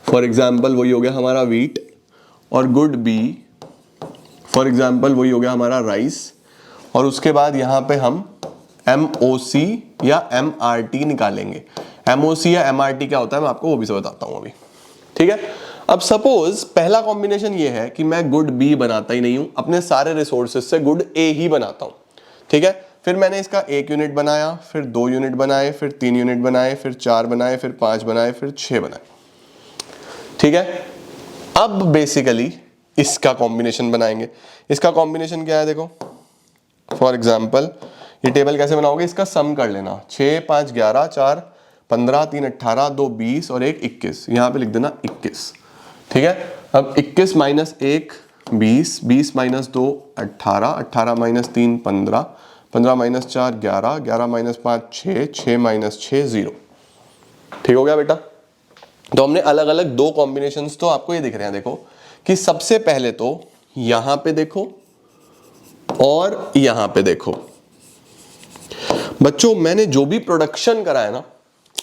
फॉर एग्जाम्पल वही हो गया हमारा व्हीट, और गुड बी फॉर एग्जाम्पल वही हो गया हमारा राइस। और उसके बाद यहां पे हम MOC या MRT निकालेंगे। MOC या MRT क्या होता है मैं आपको वो भी से बताता हूं अभी। ठीक है, अब सपोज पहला कॉम्बिनेशन ये है कि मैं गुड बी बनाता ही नहीं हूं, अपने सारे रिसोर्सेज से गुड ए ही बनाता हूं। ठीक है, फिर मैंने इसका 1 यूनिट बनाया, फिर 2 यूनिट बनाए, फिर 3 यूनिट बनाए, फिर 4 बनाए, फिर 5 बनाए, फिर 6 बनाए। ठीक है, अब बेसिकली इसका कॉम्बिनेशन बनाएंगे। इसका कॉम्बिनेशन क्या है देखो, फॉर एग्जाम्पल ये टेबल कैसे बनाओगे, इसका सम कर लेना, 6 5 11 4 15 3 18 2 20 और 1 21, यहां पे लिख देना 21। ठीक है, अब 21 minus 1 20, 20 minus 2 18, 18 minus 3 15, 15 minus 4 11, 11 minus 5 6, 6 minus 6 0। ठीक हो गया बेटा। तो हमने अलग अलग दो कॉम्बिनेशंस, तो आपको ये दिख रहे हैं देखो कि सबसे पहले तो यहां पे देखो और यहां पे देखो। बच्चों मैंने जो भी प्रोडक्शन करा है ना,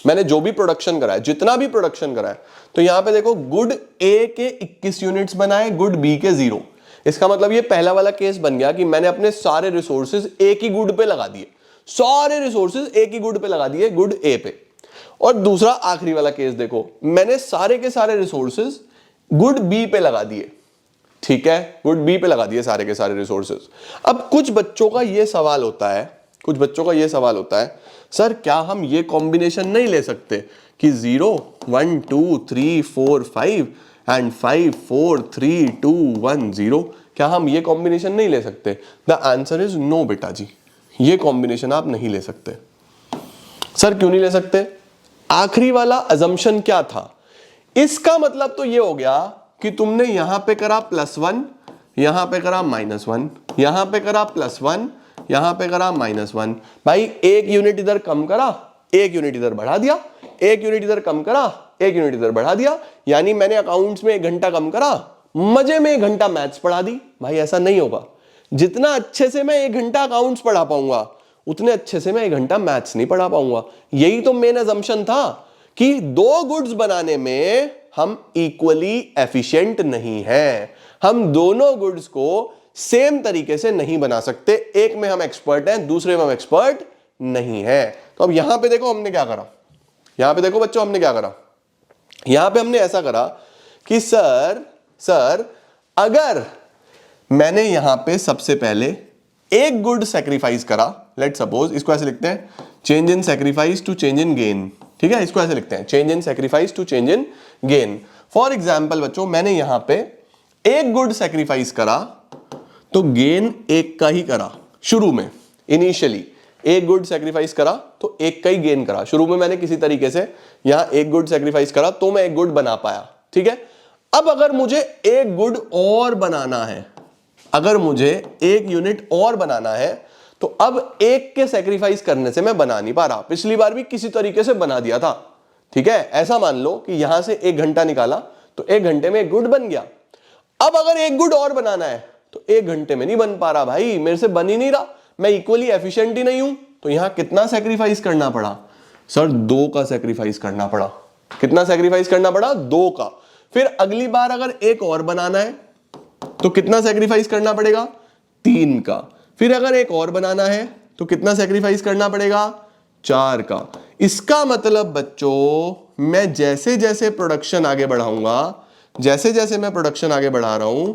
मैंने जो भी प्रोडक्शन करा है, जितना भी प्रोडक्शन करा है, तो यहां पे देखो गुड ए के 21 यूनिट्स बनाए, गुड बी के 0। इसका मतलब ये पहला वाला केस बन गया कि मैंने अपने सारे रिसोर्सेज एक ही गुड पे लगा दिए, सारे रिसोर्सेज एक ही गुड पे लगा दिए, गुड ए पे। और दूसरा आखिरी वाला केस देखो, मैंने सारे के सारे रिसोर्सेज गुड बी पे लगा दिए। ठीक है, गुड बी पे लगा दिए सारे के सारे रिसोर्सेज। अब कुछ बच्चों का ये सवाल होता है, सर क्या हम ये कॉम्बिनेशन नहीं ले सकते कि 0 1 2 3 4 5 एंड 5 4 3 2 1 0, क्या हम ये कॉम्बिनेशन नहीं ले सकते? द आंसर इज नो बेटा जी, ये कॉम्बिनेशन आप नहीं ले सकते। सर क्यों नहीं ले सकते? आखिरी वाला अजम्पशन क्या था? इसका मतलब तो ये हो गया कि तुमने यहां पे करा +1, यहां पे करा -1, यहां पे करा +1, यहां पे करा -1। भाई एक यूनिट इधर कम करा, एक यूनिट इधर बढ़ा दिया, एक यूनिट इधर कम करा, एक यूनिट इधर बढ़ा दिया, यानी मैंने अकाउंट्स में 1 घंटा कम करा, मजे में 1 घंटा मैथ्स पढ़ा दी। भाई ऐसा नहीं होगा। जितना अच्छे से मैं 1 घंटा अकाउंट्स पढ़ा पाऊंगा, उतने अच्छे से मैं 1 घंटा मैथ्स नहीं पढ़ा पाऊंगा। यही तो मेन अजम्पशन था कि 2 गुड्स बनाने में हम इक्वली एफिशिएंट नहीं है, हम दोनों गुड्स को सेम तरीके से नहीं बना सकते। एक में हम एक्सपर्ट हैं, दूसरे में हम एक्सपर्ट नहीं है। तो अब यहां पे देखो हमने क्या करा, यहां पे देखो बच्चों हमने क्या करा, यहां पे हमने ऐसा करा कि सर अगर मैंने यहां पे सबसे पहले एक गुड सैक्रिफाइस करा, लेट सपोज इसको ऐसे लिखते हैं, change in sacrifice to change in gain. ठीक है, इसको ऐसे लिखते हैं, change in sacrifice to change in gain. For example बच्चों मैंने यहां पे एक गुड सैक्रिफाइस करा तो गेन एक का ही करा शुरू में, इनिशियली एक गुड सैक्रिफाइस करा तो एक का ही गेन करा। शुरू में मैंने किसी तरीके से यहां एक गुड सैक्रिफाइस करा तो मैं एक गुड बना पाया। ठीक है, अब अगर मुझे एक गुड और बनाना है, अगर मुझे एक यूनिट और बनाना है, तो अब एक के सैक्रिफाइस करने से मैं बना नहीं पा रहा। पिछली बार भी किसी तरीके से बना दिया था। ठीक है, ऐसा मान लो कि यहां से 1 घंटा निकाला तो 1 घंटे में एक गुड बन गया। अब अगर एक गुड और बनाना है तो 1 घंटे में नहीं बन पा रहा भाई, मेरे से बन ही नहीं रहा, मैं इक्वली एफिशिएंट ही नहीं हूं। तो यहां कितना सैक्रिफाइस करना पड़ा? सर 2 का सैक्रिफाइस करना पड़ा। कितना सैक्रिफाइस करना पड़ा? 2 का। फिर अगली बार अगर एक और बनाना है तो कितना सैक्रिफाइस करना पड़ेगा? 3 का। फिर अगर एक और बनाना है तो कितना सैक्रिफाइस करना पड़ेगा? 4 का। इसका मतलब बच्चों मैं जैसे जैसे प्रोडक्शन आगे बढ़ाऊंगा, जैसे जैसे मैं प्रोडक्शन आगे बढ़ा रहा हूं,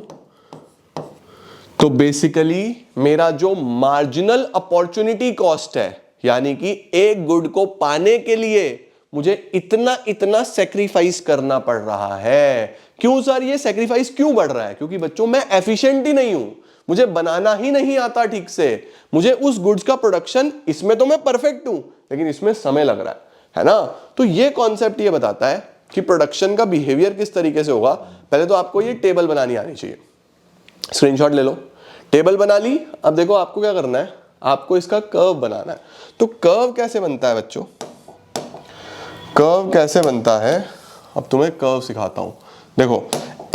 तो बेसिकली मेरा जो मार्जिनल अपॉर्चुनिटी कॉस्ट है, यानी कि एक गुड को पाने के लिए मुझे इतना इतना सेक्रीफाइस करना पड़ रहा है। क्यों सर ये सेक्रीफाइस क्यों बढ़ रहा है? क्योंकि बच्चों मैं एफिशिएंट ही नहीं हूं, मुझे बनाना ही नहीं आता ठीक से, मुझे उस गुड्स का प्रोडक्शन, इसमें तो मैं परफेक्ट हूं लेकिन इसमें समय लग रहा है ना। तो ये कॉन्सेप्ट ये बताता है कि प्रोडक्शन का बिहेवियर किस तरीके से होगा। पहले तो आपको ये टेबल बनानी आनी चाहिए, स्क्रीनशॉट ले लो, टेबल बना ली। अब देखो आपको क्या करना है, आपको इसका कर्व बनाना है। तो कर्व कैसे बनता है बच्चों, कर्व कैसे बनता है, अब तुम्हें कर्व सिखाता हूं। देखो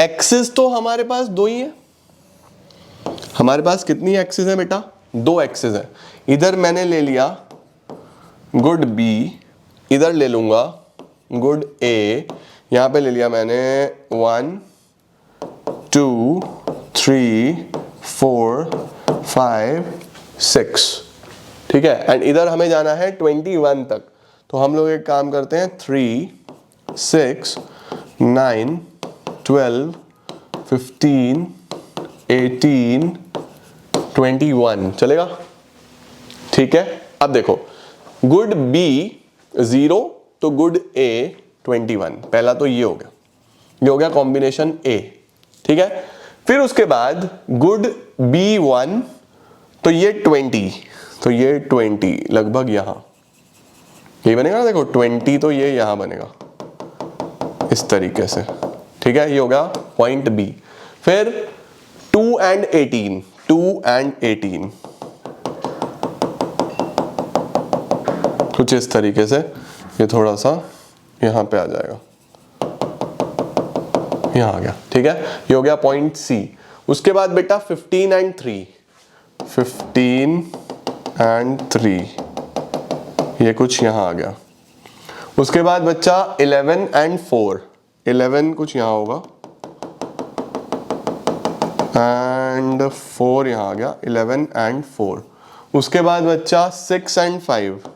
एक्सिस तो हमारे पास दो ही है, हमारे पास कितनी एक्सिस है बेटा? दो एक्सिस है। इधर मैंने ले लिया गुड बी, इधर ले लूंगा गुड ए, यहां पे ले लिया मैंने 1 2 3 4 5 6, ठीक है। एंड इधर हमें जाना है 21 तक, तो हम लोग एक काम करते हैं 3 6 9 12 15 18 21 चलेगा, ठीक है। अब देखो गुड बी 0 तो गुड ए 21, पहला तो ये हो गया, ये हो गया कॉम्बिनेशन ए, ठीक है। फिर उसके बाद गुड बी 1 तो ये 20, तो ये 20 लगभग यहां ये बनेगा ना, देखो 20 तो ये यहां बनेगा इस तरीके से, ठीक है। ये हो गया पॉइंट बी। फिर 2 and 18, 2 and 18 कुछ इस तरीके से, ये थोड़ा सा यहां पे आ जाएगा, यहां आ गया, ठीक है। ये हो गया पॉइंट सी। उसके बाद बेटा 15 and 3, 15 and 3 ये कुछ यहां आ गया। उसके बाद बच्चा 11 and 4, 11 कुछ यहां होगा एंड 4 यहां आ गया, 11 and 4। उसके बाद बच्चा 6 and 5,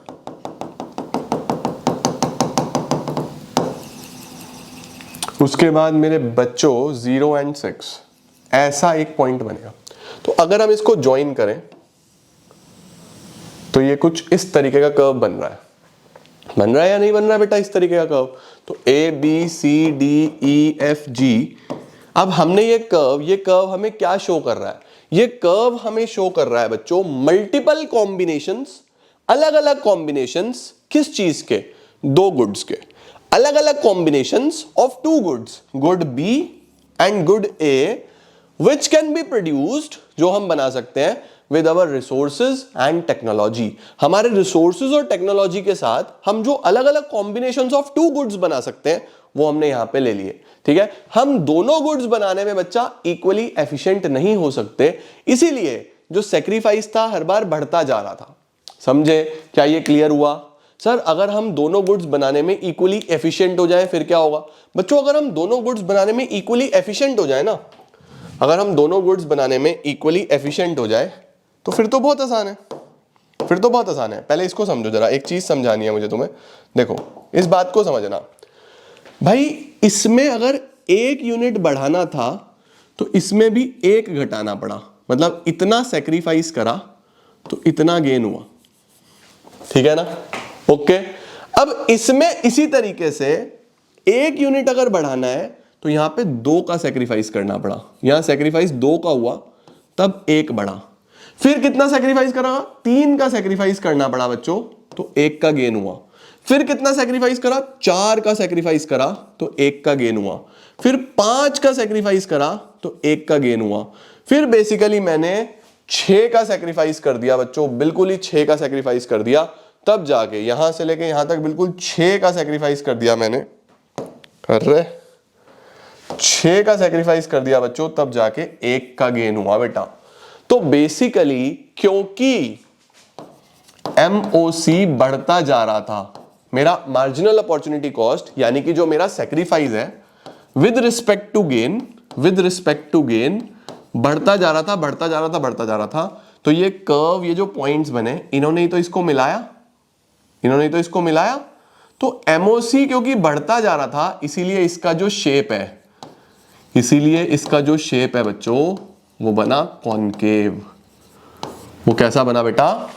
उसके बाद मेरे बच्चों 0 and 6, ऐसा एक पॉइंट बनेगा। तो अगर हम इसको ज्वाइन करें तो ये कुछ इस तरीके का कर्व बन रहा है, बन रहा है या नहीं बन रहा है बेटा इस तरीके का कर्व? तो A B C D E F G. अब हमने ये कर्व हमें क्या शो कर रहा है? ये कर्व हमें शो कर रहा है बच्चों मल्टीपल कॉम्बिनेशंस, अलग अलग कॉम्बिनेशंस किस चीज के? दो गुड्स के, अलग अलग combinations of two goods, good B and good A, which can be produced, जो हम बना सकते हैं with our resources and technology. हमारे रिसोर्सेज और टेक्नोलॉजी के साथ हम जो अलग अलग कॉम्बिनेशंस ऑफ टू गुड्स बना सकते हैं वो हमने यहां पे ले लिए, ठीक है। हम दोनों गुड्स बनाने में बच्चा इक्वली एफिशिएंट नहीं हो सकते, इसीलिए जो सेक्रीफाइस था हर बार बढ़ता जा रहा था। समझे? क्या ये क्लियर हुआ? सर अगर हम दोनों गुड्स बनाने में इक्वली एफिशिएंट हो जाए फिर क्या होगा? बच्चों अगर हम दोनों गुड्स बनाने में इक्वली एफिशिएंट हो जाए ना, अगर हम दोनों गुड्स बनाने में इक्वली एफिशिएंट हो जाए तो फिर तो बहुत आसान है, फिर तो बहुत आसान है। पहले इसको समझो जरा, एक चीज समझानी है मुझे तुम्हें। देखो इस बात को समझना भाई, इसमें अगर 1 यूनिट बढ़ाना था तो इसमें भी 1 घटाना पड़ा, मतलब इतना सेक्रीफाइस करा तो इतना गेन हुआ, ठीक है ना? ओके। अब इसमें इसी तरीके से 1 यूनिट अगर बढ़ाना है तो यहां पे 2 का सेक्रीफाइस करना पड़ा, यहां सेक्रीफाइस 2 का हुआ तब 1 बढ़ा। फिर कितना सेक्रीफाइस करा? 3 का सेक्रीफाइस करना पड़ा बच्चों, तो 1 का गेन हुआ। फिर कितना सेक्रीफाइस करा? 4 का सेक्रीफाइस करा तो 1 का गेन हुआ। फिर 5 का सेक्रीफाइस करा तो 1 का गेन हुआ। फिर बेसिकली मैंने 6 का सेक्रीफाइस कर दिया बच्चों, बिल्कुल ही 6 का सेक्रीफाइस कर दिया, तब जाके यहां से लेके यहां तक बिल्कुल 6 का सेक्रीफाइस कर दिया मैंने, कर रहे 6 का सेक्रीफाइस कर दिया बच्चों, तब जाके 1 का गेन हुआ बेटा। तो बेसिकली क्योंकि MOC बढ़ता जा रहा था, मेरा मार्जिनल अपॉर्चुनिटी कॉस्ट यानी कि जो मेरा सेक्रीफाइस है with respect to gain, with respect to gain बढ़ता जा रहा था, बढ़ता जा रहा था, बढ़ता जा रहा था। तो ये कर्व, ये जो पॉइंट्स बने, इन्होंने ही तो इसको मिलाया, इन्होंने तो इसको मिलाया, तो एमओसी क्योंकि बढ़ता जा रहा था, इसीलिए इसका जो शेप है, इसीलिए इसका जो शेप है बच्चों वो बना कॉनकेव। वो कैसा बना बेटा?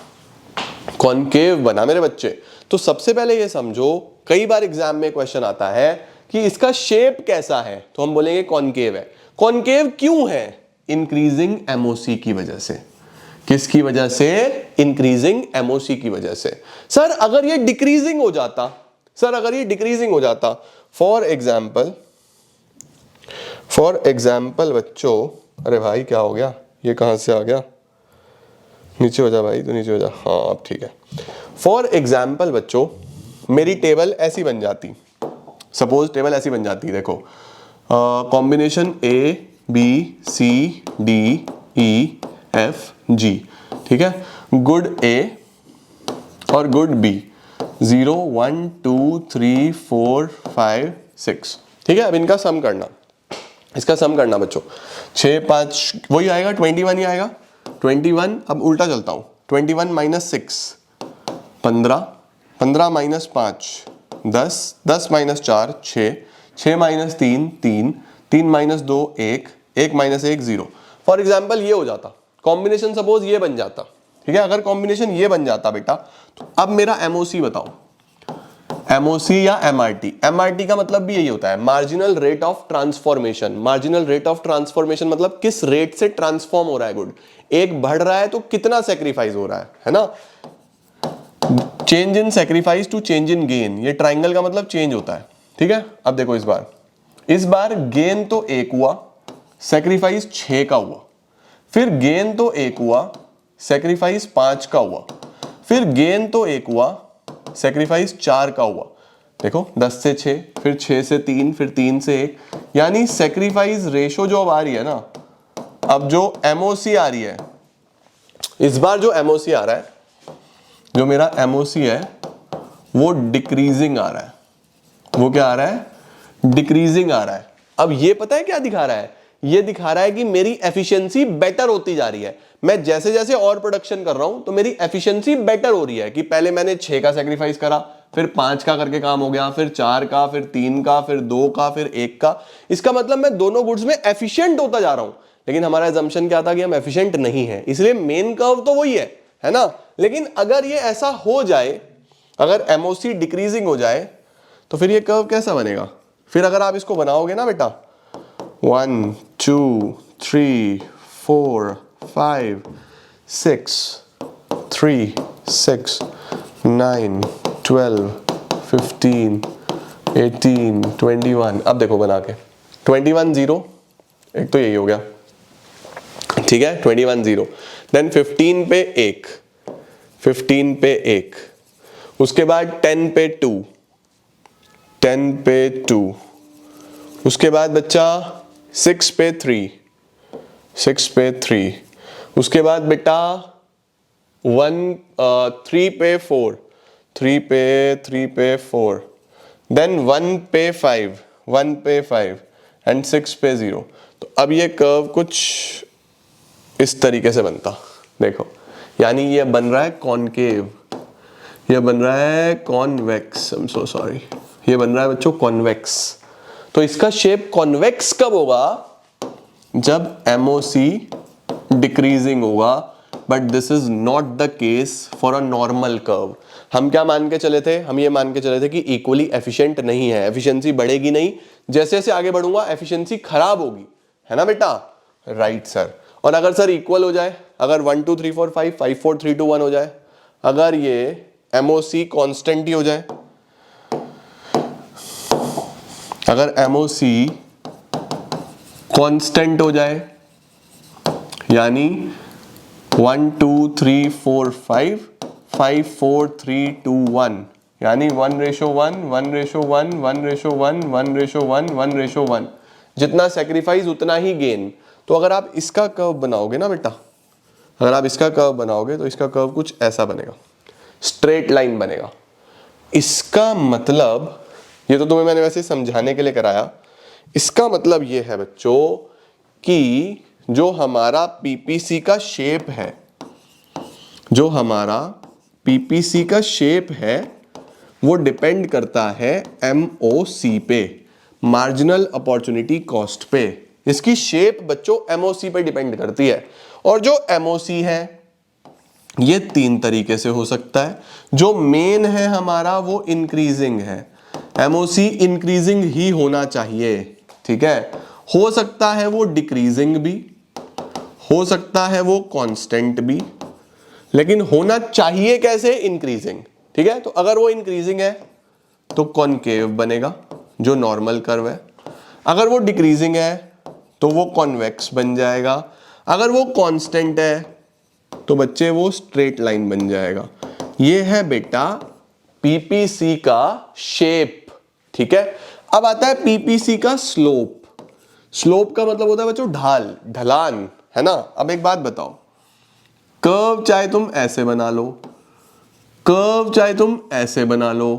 कॉनकेव बना मेरे बच्चे। तो सबसे पहले ये समझो, कई बार एग्जाम में क्वेश्चन आता है कि इसका शेप कैसा है, तो हम बोलेंगे कॉनकेव है। कॉनकेव क्यों है? इंक्रीजिंग एमओसी की वजह से। किसकी वजह से? इंक्रीजिंग एमओसी की वजह से। सर अगर ये डिक्रीजिंग हो जाता, सर अगर ये डिक्रीजिंग हो जाता, फॉर एग्जाम्पल बच्चों, अरे भाई क्या हो गया, ये कहां से आ गया? नीचे हो जा भाई, तो नीचे हो जा, हाँ अब ठीक है। फॉर एग्जाम्पल बच्चों, मेरी टेबल ऐसी बन जाती, सपोज टेबल ऐसी बन जाती, देखो combination A B C D E F G, ठीक है, गुड ए और गुड बी, 0 1 2 3 4 5 6, ठीक है। अब इनका सम करना, इसका सम करना बच्चों, 6 5 वही आएगा, 21 ही आएगा, 21। अब उल्टा चलता हूं, 21 minus 6 15, 15 minus 5 10, 10 minus 4 6, 6 minus 3 3, 3 minus 2 1, 1 minus 1 0। For example ये हो जाता, कॉम्बिनेशन सपोज ये बन जाता, ठीक है। अगर कॉम्बिनेशन ये बन जाता बेटा, तो अब मेरा एमओसी बताओ, एमओसी या एमआरटी। एमआरटी का मतलब भी यही होता है, marginal rate of transformation. Marginal rate of transformation मतलब किस रेट से ट्रांसफॉर्म हो रहा है गुड। एक बढ़ रहा है तो कितना सेक्रीफाइस हो रहा है ना। Change in sacrifice to change in gain, ये ट्राइंगल का मतलब चेंज होता है, ठीक है। अब देखो इस बार गेन तो 1 हुआ, सेक्रीफाइस 6 का हुआ, फिर गेन तो 1 हुआ, सेक्रीफाइस 5 का हुआ, फिर गेन तो 1 हुआ, सेक्रीफाइस 4 का हुआ। देखो 10 से 6, फिर 6 से 3, फिर 3 से 1, यानी सेक्रीफाइस रेशो जो अब आ रही है ना, अब जो एमओसी आ रही है, इस बार जो एमओसी आ रहा है, जो मेरा एमओसी है वो डिक्रीजिंग आ रहा है। वो क्या आ रहा है? डिक्रीजिंग आ रहा है। अब ये पता है क्या दिखा रहा है? ये दिखा रहा है कि मेरी एफिशिएंसी बेटर होती जा रही है। मैं जैसे जैसे और प्रोडक्शन कर रहा हूं तो मेरी एफिशिएंसी बेटर हो रही है, कि पहले मैंने 6 का सेक्रीफाइस करा, फिर 5 का करके काम हो गया, फिर 4 का, फिर 3 का, फिर 2 का, फिर 1 का। इसका मतलब मैं दोनों गुड्स में एफिशिएंट होता जा रहा हूं। लेकिन हमारा एजम्पशन क्या था कि हम एफिशिएंट नहीं है, इसलिए मेन कर्व तो वही है ना। लेकिन अगर ये ऐसा हो जाए, अगर एमओसी डिक्रीजिंग हो जाए, तो फिर ये कर्व कैसा बनेगा? फिर अगर आप इसको बनाओगे ना बेटा, 1 2 3 4 5 6 3 6 9 12 15 18 21। अब देखो बना के 21 0, एक तो यही हो गया, ठीक है, 21 0। देन 15 पे 1, 15 पे 1, उसके बाद 10 पे 2, 10 पे 2, उसके बाद बच्चा 6 पे 3, 6 पे 3, उसके बाद बेटा 3 पे 4, 3 पे 4, देन 1 पे 5, 1 पे 5 एंड 6 पे 0। तो अब ये कर्व कुछ इस तरीके से बनता, देखो, यानी ये बन रहा है कॉनकेव, ये बन रहा है convex, I am so sorry, ये बन रहा है बच्चों कॉन्वेक्स। तो इसका शेप कॉन्वेक्स कब होगा? जब एमओसी डिक्रीजिंग होगा, but this is not the case for a normal curve. हम क्या मान के चले थे? हम ये मान के चले थे कि इक्वली एफिशिएंट नहीं है, एफिशिएंसी बढ़ेगी नहीं, जैसे जैसे आगे बढ़ूंगा एफिशिएंसी खराब होगी, है ना बेटा? Right sir. और अगर सर इक्वल हो जाए, अगर 1 2 3 4 5 5 4 3 2 1 हो जाए, अगर ये एमओसी कांस्टेंट ही हो जाए, अगर एमओसी कांस्टेंट हो जाए, यानी 1 2 3 4 5 5 4 3 2 1, यानी 1:1 1:1 1:1 1:1 1:1, जितना सेक्रीफाइस उतना ही गेन। तो अगर आप इसका कर्व बनाओगे ना बेटा, अगर आप इसका कर्व बनाओगे तो इसका कर्व कुछ ऐसा बनेगा, स्ट्रेट लाइन बनेगा। इसका मतलब, ये तो तुम्हें मैंने वैसे समझाने के लिए कराया, इसका मतलब ये है बच्चों कि जो हमारा पीपीसी का शेप है, जो हमारा पीपीसी का शेप है, वो डिपेंड करता है MOC पे, मार्जिनल अपॉर्चुनिटी कॉस्ट पे। इसकी शेप बच्चों MOC पे डिपेंड करती है। और जो MOC है ये 3 तरीके से हो सकता है। जो मेन है हमारा वो इंक्रीजिंग है, MOC इंक्रीजिंग ही होना चाहिए, ठीक है। हो सकता है वो डिक्रीजिंग भी, हो सकता है वो कांस्टेंट भी, लेकिन होना चाहिए कैसे? इंक्रीजिंग, ठीक है। तो अगर वो इंक्रीजिंग है तो कॉनकेव बनेगा जो नॉर्मल कर्व है, अगर वो डिक्रीजिंग है तो वो कॉन्वेक्स बन जाएगा, अगर वो कांस्टेंट है तो बच्चे वो स्ट्रेट लाइन बन जाएगा। ये है बेटा PPC का शेप, ठीक है। अब आता है PPC का स्लोप। स्लोप का मतलब होता है बच्चों ढाल, ढलान, है ना। अब एक बात बताओ, कर्व चाहे तुम ऐसे बना लो, कर्व चाहे तुम ऐसे बना लो,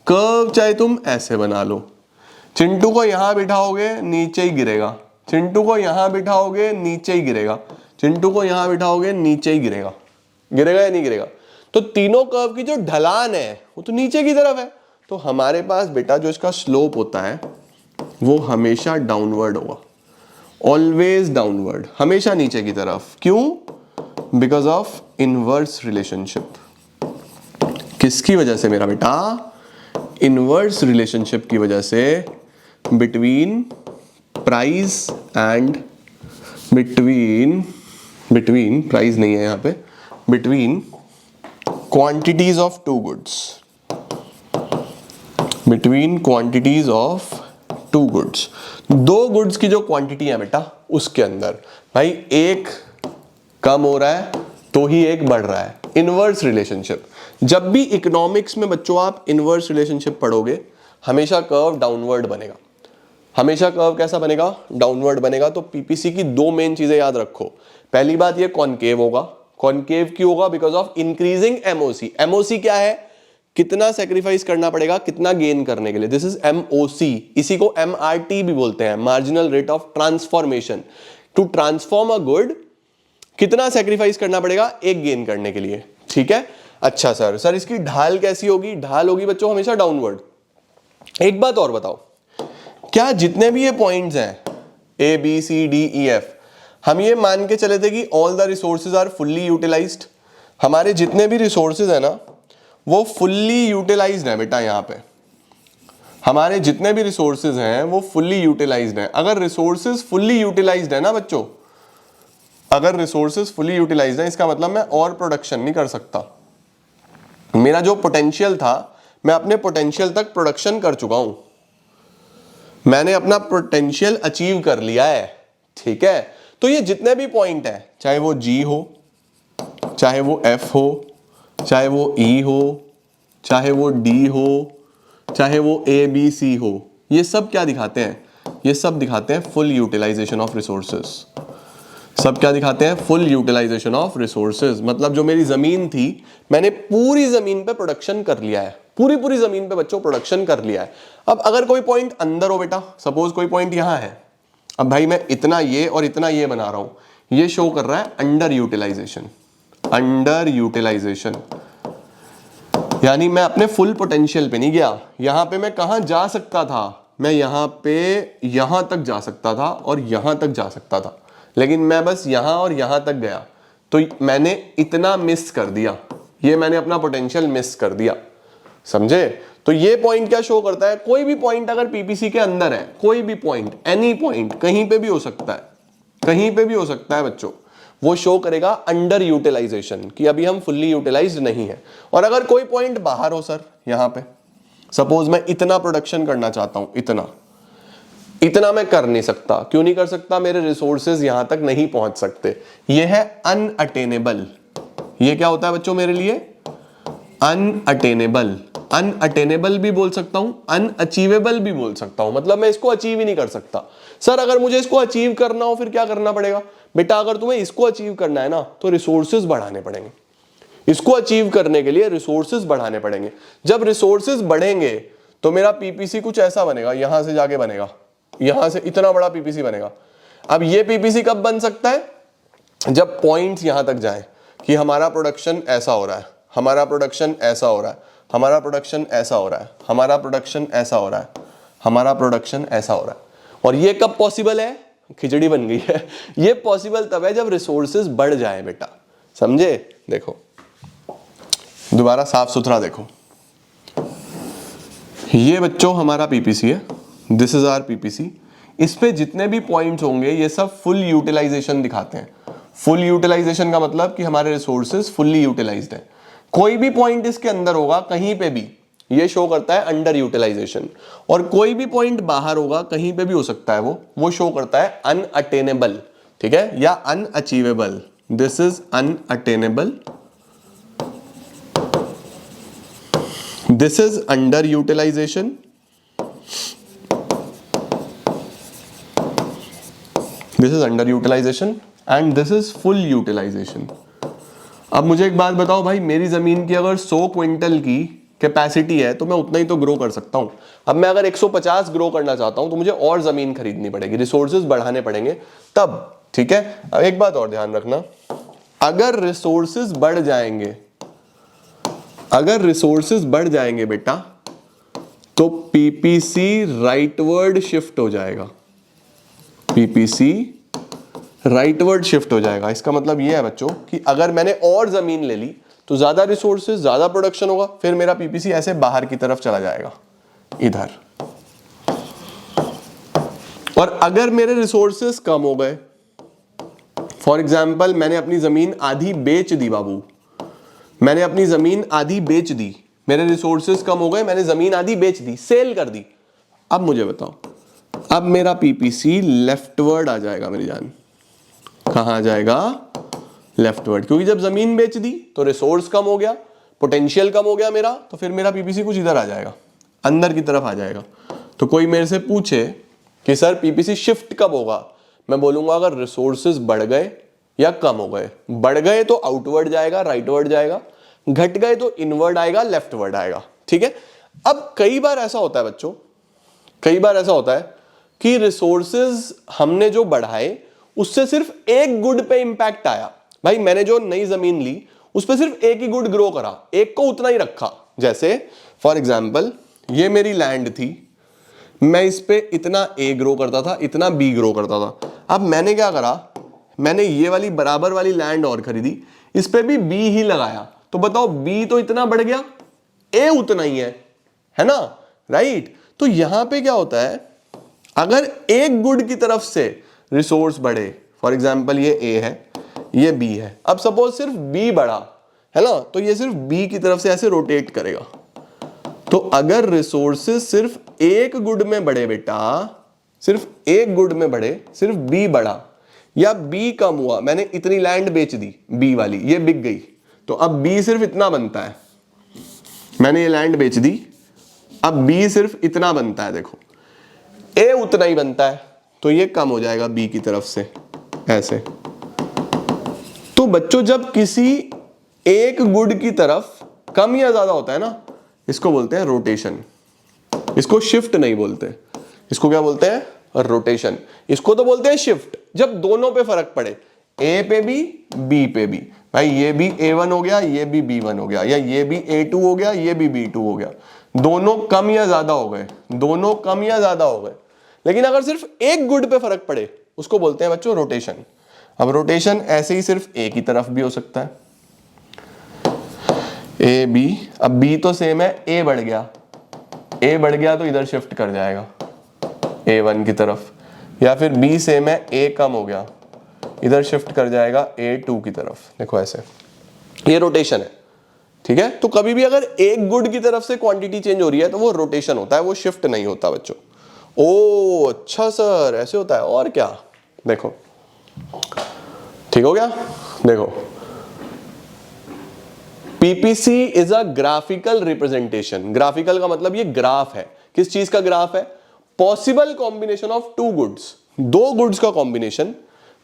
कर्व चाहे तुम ऐसे बना लो, चिंटू को यहां बिठाओगे नीचे ही गिरेगा, चिंटू को यहां बिठाओगे नीचे ही गिरेगा, चिंटू को यहां बिठाओगे नीचे ही गिरेगा, गिरेगा या नहीं गिरेगा? तो तीनों कर्व की जो ढलान है वो तो नीचे की तरफ है। तो हमारे पास बेटा जो इसका स्लोप होता है वो हमेशा डाउनवर्ड होगा, ऑलवेज डाउनवर्ड, हमेशा नीचे की तरफ। क्यों? Because of inverse relationship. किसकी वजह से मेरा बेटा? इनवर्स रिलेशनशिप की वजह से between price and between price नहीं है यहां पे, between quantities of two goods, between quantities of two goods, दो गुड्स की जो क्वांटिटी है बेटा उसके अंदर भाई एक कम हो रहा है तो ही एक बढ़ रहा है। Inverse relationship. जब भी इकोनॉमिक्स में बच्चों आप इनवर्स रिलेशनशिप पढ़ोगे हमेशा कर्व डाउनवर्ड बनेगा, हमेशा कर्व कैसा बनेगा? डाउनवर्ड बनेगा। तो पीपीसी की दो मेन चीजें याद रखो। पहली बात ये कॉनकेव होगा। कॉनकेव क्यों होगा? Because of increasing MOC. MOC क्या है? कितना सेक्रीफाइस करना पड़ेगा कितना गेन करने के लिए, दिस इज एमओसी। इसी को एमआरटी भी बोलते हैं, marginal rate of transformation. To transform a good कितना सेक्रीफाइस करना पड़ेगा एक गेन करने के लिए, ठीक है। अच्छा सर इसकी ढाल कैसी होगी? ढाल होगी बच्चों हमेशा डाउनवर्ड। एक बात और बताओ, क्या जितने भी ये पॉइंट्स हैं A B C D E F, हम ये मान के चले थे कि all the resources are fully utilised? हमारे जितने भी रिसोर्सेज है ना वो फुल्ली यूटिलाइज्ड है बेटा। यहां पे हमारे जितने भी रिसोर्सेज हैं वो फुल्ली यूटिलाइज्ड है। अगर रिसोर्सेज फुल्ली यूटिलाइज्ड है ना बच्चों, अगर रिसोर्सेज फुल्ली यूटिलाइज्ड है इसका मतलब मैं और प्रोडक्शन नहीं कर सकता। मेरा जो पोटेंशियल था मैं अपने पोटेंशियल तक प्रोडक्शन कर चुका हूं, मैंने अपना पोटेंशियल अचीव कर लिया है, ठीक है। तो ये जितने भी पॉइंट है, चाहे वो G हो, चाहे वो F हो, चाहे वो E हो, चाहे वो D हो, चाहे वो ABC हो, ये सब क्या दिखाते हैं? ये सब दिखाते हैं फुल यूटिलाइजेशन ऑफ रिसोर्सेज। सब क्या दिखाते हैं? Full utilisation of resources. मतलब जो मेरी जमीन थी मैंने पूरी जमीन पे प्रोडक्शन कर लिया है, पूरी जमीन पे बच्चों प्रोडक्शन कर लिया है। अब अगर कोई पॉइंट अंदर हो बेटा, सपोज कोई पॉइंट यहां है, अब भाई मैं इतना ये और इतना ये बना रहा हूं, ये शो कर रहा है अंडर यूटिलाइजेशन। अंडर यूटिलाइजेशन यानी मैं अपने फुल पोटेंशियल पे नहीं गया। यहां पे मैं कहां जा सकता था? मैं यहां पे यहां तक जा सकता था और यहां तक जा सकता था, लेकिन मैं बस यहां और यहां तक गया तो मैंने इतना मिस कर दिया, ये मैंने अपना पोटेंशियल मिस कर दिया, समझे। तो ये पॉइंट क्या शो करता है? कोई भी पॉइंट अगर पीपीसी के अंदर है, कोई भी पॉइंट, एनी पॉइंट, कहीं पे भी हो सकता है, कहीं पे भी हो सकता है बच्चों, वो शो करेगा अंडर यूटिलाइजेशन, कि अभी हम फुल्ली यूटिलाइज्ड नहीं है। और अगर कोई पॉइंट बाहर हो सर, यहां पे सपोज मैं इतना प्रोडक्शन करना चाहता हूं, इतना मैं कर नहीं सकता। क्यों नहीं कर सकता? मेरे रिसोर्सेज यहां तक नहीं पहुंच सकते। ये है अनअटेनेबल। ये क्या होता है बच्चों मेरे लिए? अनअटेनेबल। अनअटेनेबल भी बोल सकता हूं, अनअचीवेबल भी बोल सकता हूं। मतलब मैं इसको अचीव ही नहीं कर सकता। सर अगर मुझे इसको अचीव करना हो फिर क्या करना पड़ेगा? बेटा अगर तुम्हें इसको अचीव करना है ना तो रिसोर्सेज बढ़ाने पड़ेंगे। इसको अचीव करने के लिए रिसोर्सेज बढ़ाने पड़ेंगे। जब रिसोर्सेज बढ़ेंगे तो मेरा पीपीसी कुछ ऐसा बनेगा, यहां से जाके बनेगा, यहां से इतना बड़ा पीपीसी बनेगा। अब ये पीपीसी कब बन सकता है? जब पॉइंट्स यहां तक जाएं कि हमारा प्रोडक्शन ऐसा हो रहा है, हमारा प्रोडक्शन ऐसा हो रहा है, हमारा प्रोडक्शन ऐसा हो रहा है, हमारा प्रोडक्शन ऐसा हो रहा है, हमारा प्रोडक्शन ऐसा हो रहा है। और ये कब पॉसिबल है? खिचड़ी बन गई है। ये पॉसिबल तब है जब रिसोर्सेज बढ़ जाए बेटा, समझे? देखो दोबारा साफ सुथरा देखो, ये बच्चों हमारा पीपीसी है, दिस इज आवर पीपीसी। इस पे जितने भी पॉइंट्स होंगे ये सब फुल यूटिलाइजेशन दिखाते हैं। फुल यूटिलाइजेशन का मतलब कि हमारे रिसोर्सेज फुल्ली यूटिलाइज्ड है। कोई भी पॉइंट इसके अंदर होगा कहीं पे भी, ये शो करता है अंडर यूटिलाइजेशन, और कोई भी पॉइंट बाहर होगा कहीं पे भी हो सकता है वो शो करता है अनअटेनेबल, ठीक है, या unachievable. This is unattainable, this is under utilisation, this is under utilisation and this is full utilisation. अब मुझे एक बात बताओ भाई, मेरी जमीन की अगर 100 क्विंटल की कैपेसिटी है तो मैं उतना ही तो ग्रो कर सकता हूं। अब मैं अगर 150 ग्रो करना चाहता हूं तो मुझे और जमीन खरीदनी पड़ेगी, रिसोर्सेज बढ़ाने पड़ेंगे तब, ठीक है। अब एक बात और ध्यान रखना, अगर रिसोर्सेज बढ़ जाएंगे, अगर रिसोर्सेज बढ़ जाएंगे बेटा तो पीपीसी राइटवर्ड शिफ्ट हो जाएगा, पीपीसी राइटवर्ड शिफ्ट हो जाएगा। इसका मतलब यह है बच्चों कि अगर मैंने और जमीन ले ली तो ज्यादा रिसोर्सेज, ज्यादा प्रोडक्शन होगा, फिर मेरा पीपीसी ऐसे बाहर की तरफ चला जाएगा इधर। और अगर मेरे रिसोर्सेज कम हो गए, फॉर एग्जाम्पल मैंने अपनी जमीन आधी बेच दी बाबू, मैंने अपनी जमीन आधी बेच दी, मेरे रिसोर्सेज कम हो गए, मैंने जमीन आधी बेच दी, सेल कर दी। अब मुझे बताओ, अब मेरा पीपीसी लेफ्टवर्ड आ जाएगा मेरी जान। कहां आ जाएगा? लेफ्टवर्ड, क्योंकि जब जमीन बेच दी तो रिसोर्स कम हो गया, पोटेंशियल कम हो गया मेरा, तो फिर मेरा पीपीसी कुछ इधर आ जाएगा, अंदर की तरफ आ जाएगा। तो कोई मेरे से पूछे कि सर पीपीसी शिफ्ट कब होगा, मैं बोलूंगा अगर रिसोर्सेज बढ़ गए या कम हो गए। बढ़ गए तो आउटवर्ड जाएगा, राइटवर्ड जाएगा, घट गए तो इनवर्ड आएगा, लेफ्टवर्ड आएगा, ठीक है। अब कई बार ऐसा होता है बच्चों, कई बार ऐसा होता है कि रिसोर्सेज हमने जो बढ़ाए उससे सिर्फ एक गुड पे इंपैक्ट आया। भाई मैंने जो नई जमीन ली उस पे सिर्फ एक ही गुड ग्रो करा, एक को उतना ही रखा। जैसे फॉर एग्जाम्पल ये मेरी लैंड थी, मैं इस पे इतना ए ग्रो करता था, इतना बी ग्रो करता था। अब मैंने क्या करा, मैंने ये वाली बराबर वाली लैंड और खरीदी, इस पे भी बी ही लगाया, तो बताओ बी तो इतना बढ़ गया, ए उतना ही है ना, राइट। तो यहां पे क्या होता है, अगर एक गुड की तरफ से रिसोर्स बढ़े, फॉर एग्जाम्पल ये ए है, ये बी है, अब सपोज सिर्फ बी बढ़ा है ना, तो ये सिर्फ बी की तरफ से ऐसे रोटेट करेगा। तो अगर रिसोर्सेज सिर्फ एक गुड में बढ़े बेटा, सिर्फ एक गुड में बढ़े, सिर्फ बी बढ़ा या बी कम हुआ, मैंने इतनी लैंड बेच दी बी वाली, ये बिक गई, तो अब बी सिर्फ इतना बनता है, मैंने ये लैंड बेच दी, अब बी सिर्फ इतना बनता है, देखो ए उतना ही बनता है, तो ये कम हो जाएगा बी की तरफ से ऐसे। तो बच्चों जब किसी एक गुड की तरफ कम या ज्यादा होता है ना, इसको बोलते हैं रोटेशन, इसको शिफ्ट नहीं बोलते, इसको क्या बोलते हैं? रोटेशन। इसको तो बोलते हैं शिफ्ट जब दोनों पे फर्क पड़े, ए पे भी बी पे भी। भाई ये भी A1 हो गया, ये भी B1 हो गया, या ये भी A2 हो गया, ये भी B2 हो गया, दोनों कम या ज्यादा हो गए, दोनों कम या ज्यादा हो गए, लेकिन अगर सिर्फ एक गुड पे फर्क पड़े उसको बोलते हैं बच्चों रोटेशन। अब रोटेशन ऐसे ही सिर्फ ए की तरफ भी हो सकता है, ए बी, अब बी तो सेम है, ए बढ़ गया, ए बढ़ गया तो इधर शिफ्ट कर जाएगा A1 की तरफ, या फिर बी सेम है, ए कम हो गया, इधर शिफ्ट कर जाएगा A2 की तरफ। देखो ऐसे, ये रोटेशन है, ठीक है। तो कभी भी अगर एक गुड की तरफ से क्वांटिटी चेंज हो रही है तो वो रोटेशन होता है, वो शिफ्ट नहीं होता बच्चों। ओ अच्छा सर ऐसे होता है, और क्या, देखो ठीक हो गया। देखो PPC is a graphical representation, graphical का मतलब ये ग्राफ है, किस चीज का ग्राफ है? Possible combination of two goods, दो गुड्स का combination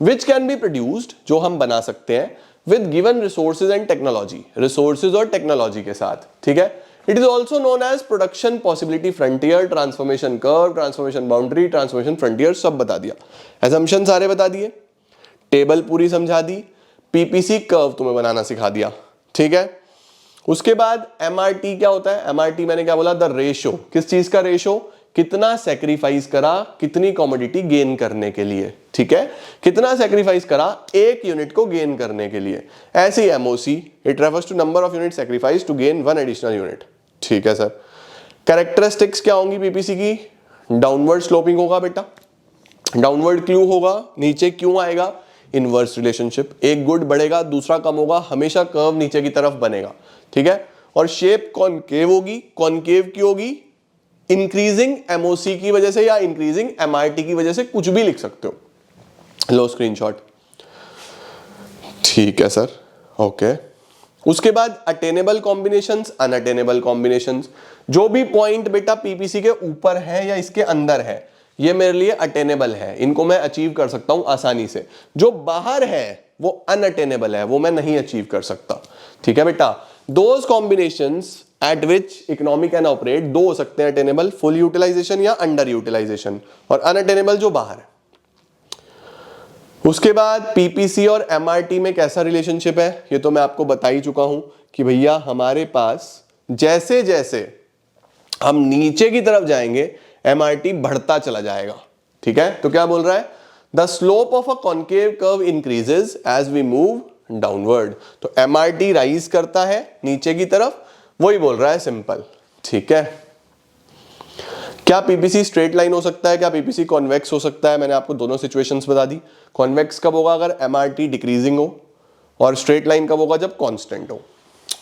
which can be produced, जो हम बना सकते हैं with given resources and technology, resources और टेक्नोलॉजी के साथ, ठीक है। It is also known as production possibility frontier, transformation curve, transformation boundary, transformation frontier, सब बता दिया, एजम्पशन सारे बता दिए, टेबल पूरी समझा दी, पीपीसी कर्व तुम्हें बनाना सिखा दिया, ठीक है। उसके बाद MRT क्या होता है? MRT मैंने क्या बोला? The ratio. किस चीज का रेशो? कितना सेक्रीफाइस करा कितनी कॉमोडिटी गेन करने के लिए, ठीक है, कितना सेक्रीफाइस करा एक यूनिट को गेन करने के लिए। ऐसे ही MOC, it refers to number of unit sacrifice to gain one additional unit, ठीक है सर। कैरेक्टरिस्टिक्स क्या होंगी पीपीसी की? डाउनवर्ड स्लोपिंग होगा बेटा, डाउनवर्ड क्यू होगा, नीचे क्यों आएगा? इनवर्स रिलेशनशिप, एक गुड बढ़ेगा दूसरा कम होगा, हमेशा कर्व नीचे की तरफ बनेगा, ठीक है। और शेप कॉनकेव होगी, कॉनकेव की होगी इंक्रीजिंग MOC की वजह से या इंक्रीजिंग MRT की वजह से, कुछ भी लिख सकते हो। लो स्क्रीनशॉट, ठीक है सर, ओके। उसके बाद अटेनेबल कॉम्बिनेशंस, अनअटेनेबल कॉम्बिनेशंस। जो भी पॉइंट बेटा पीपीसी के ऊपर है या इसके अंदर है ये मेरे लिए अटेनेबल है, इनको मैं अचीव कर सकता हूं आसानी से। जो बाहर है वो अनअटेनेबल है, वो मैं नहीं अचीव कर सकता, ठीक है बेटा। Those combinations eight which economy can operate, दो हो सकते हैं अटेनेबल, फुल यूटिलाइजेशन या अंडर यूटिलाइजेशन, और अनअटेनेबल जो बाहर है। उसके बाद पीपीसी और MRT में कैसा रिलेशनशिप है ये तो मैं आपको बता ही चुका हूं कि भैया हमारे पास जैसे जैसे हम नीचे की तरफ जाएंगे MRT बढ़ता चला जाएगा, ठीक है। तो क्या बोल रहा है? The slope of a concave curve increases as we move downward. तो MRT राइज करता है नीचे की तरफ, वही बोल रहा है सिंपल, ठीक है। क्या पीपीसी स्ट्रेट लाइन हो सकता है? क्या पीपीसी कॉन्वेक्स हो सकता है? मैंने आपको दोनों सिचुएशंस बता दी। कॉन्वेक्स कब होगा? अगर MRT डिक्रीजिंग हो, और स्ट्रेट लाइन कब होगा? जब कांस्टेंट हो।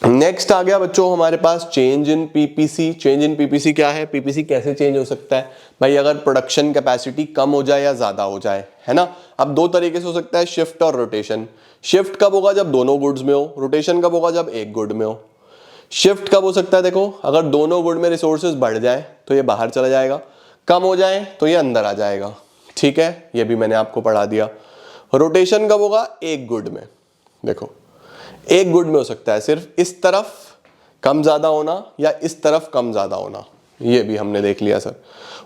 नेक्स्ट आ गया बच्चों हमारे पास change in PPC. Change in PPC क्या है? पीपीसी कैसे चेंज हो सकता है भाई? अगर प्रोडक्शन कैपेसिटी कम हो जाए या ज्यादा हो जाए, है ना। अब दो तरीके से हो सकता है, शिफ्ट और रोटेशन। शिफ्ट कब होगा? जब दोनों गुड्स में हो। रोटेशन कब होगा? जब एक गुड में हो। शिफ्ट कब हो सकता है? देखो, अगर दोनों गुड में रिसोर्सेज बढ़ जाए तो ये बाहर चला जाएगा, कम हो जाए तो ये अंदर आ जाएगा, ठीक है, ये भी मैंने आपको पढ़ा दिया। रोटेशन कब होगा? एक गुड में। देखो, एक गुड में हो सकता है सिर्फ इस तरफ कम ज्यादा होना या इस तरफ कम ज्यादा होना, ये भी हमने देख लिया सर।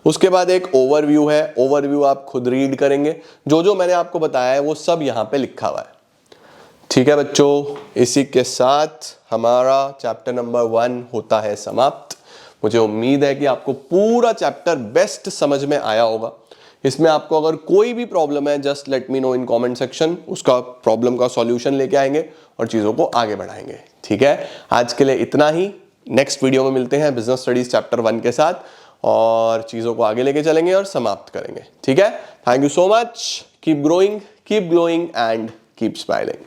उसके बाद एक ओवरव्यू है, ओवरव्यू आप खुद रीड करेंगे, जो जो मैंने आपको बताया है वो सब यहां पे लिखा हुआ है, ठीक है बच्चों। इसी के साथ हमारा चैप्टर नंबर 1 होता है समाप्त। मुझे उम्मीद है कि आपको पूरा चैप्टर बेस्ट समझ में आया होगा। इसमें आपको अगर कोई भी प्रॉब्लम है just let me know in comment section, उसका प्रॉब्लम का सॉल्यूशन लेके आएंगे और चीज़ों को आगे बढ़ाएंगे, ठीक है। आज के लिए इतना ही, नेक्स्ट वीडियो में मिलते हैं बिजनेस स्टडीज चैप्टर 1 के साथ और चीज़ों को आगे लेके चलेंगे और समाप्त करेंगे, ठीक है। Thank you so much, keep growing, keep glowing and keep smiling.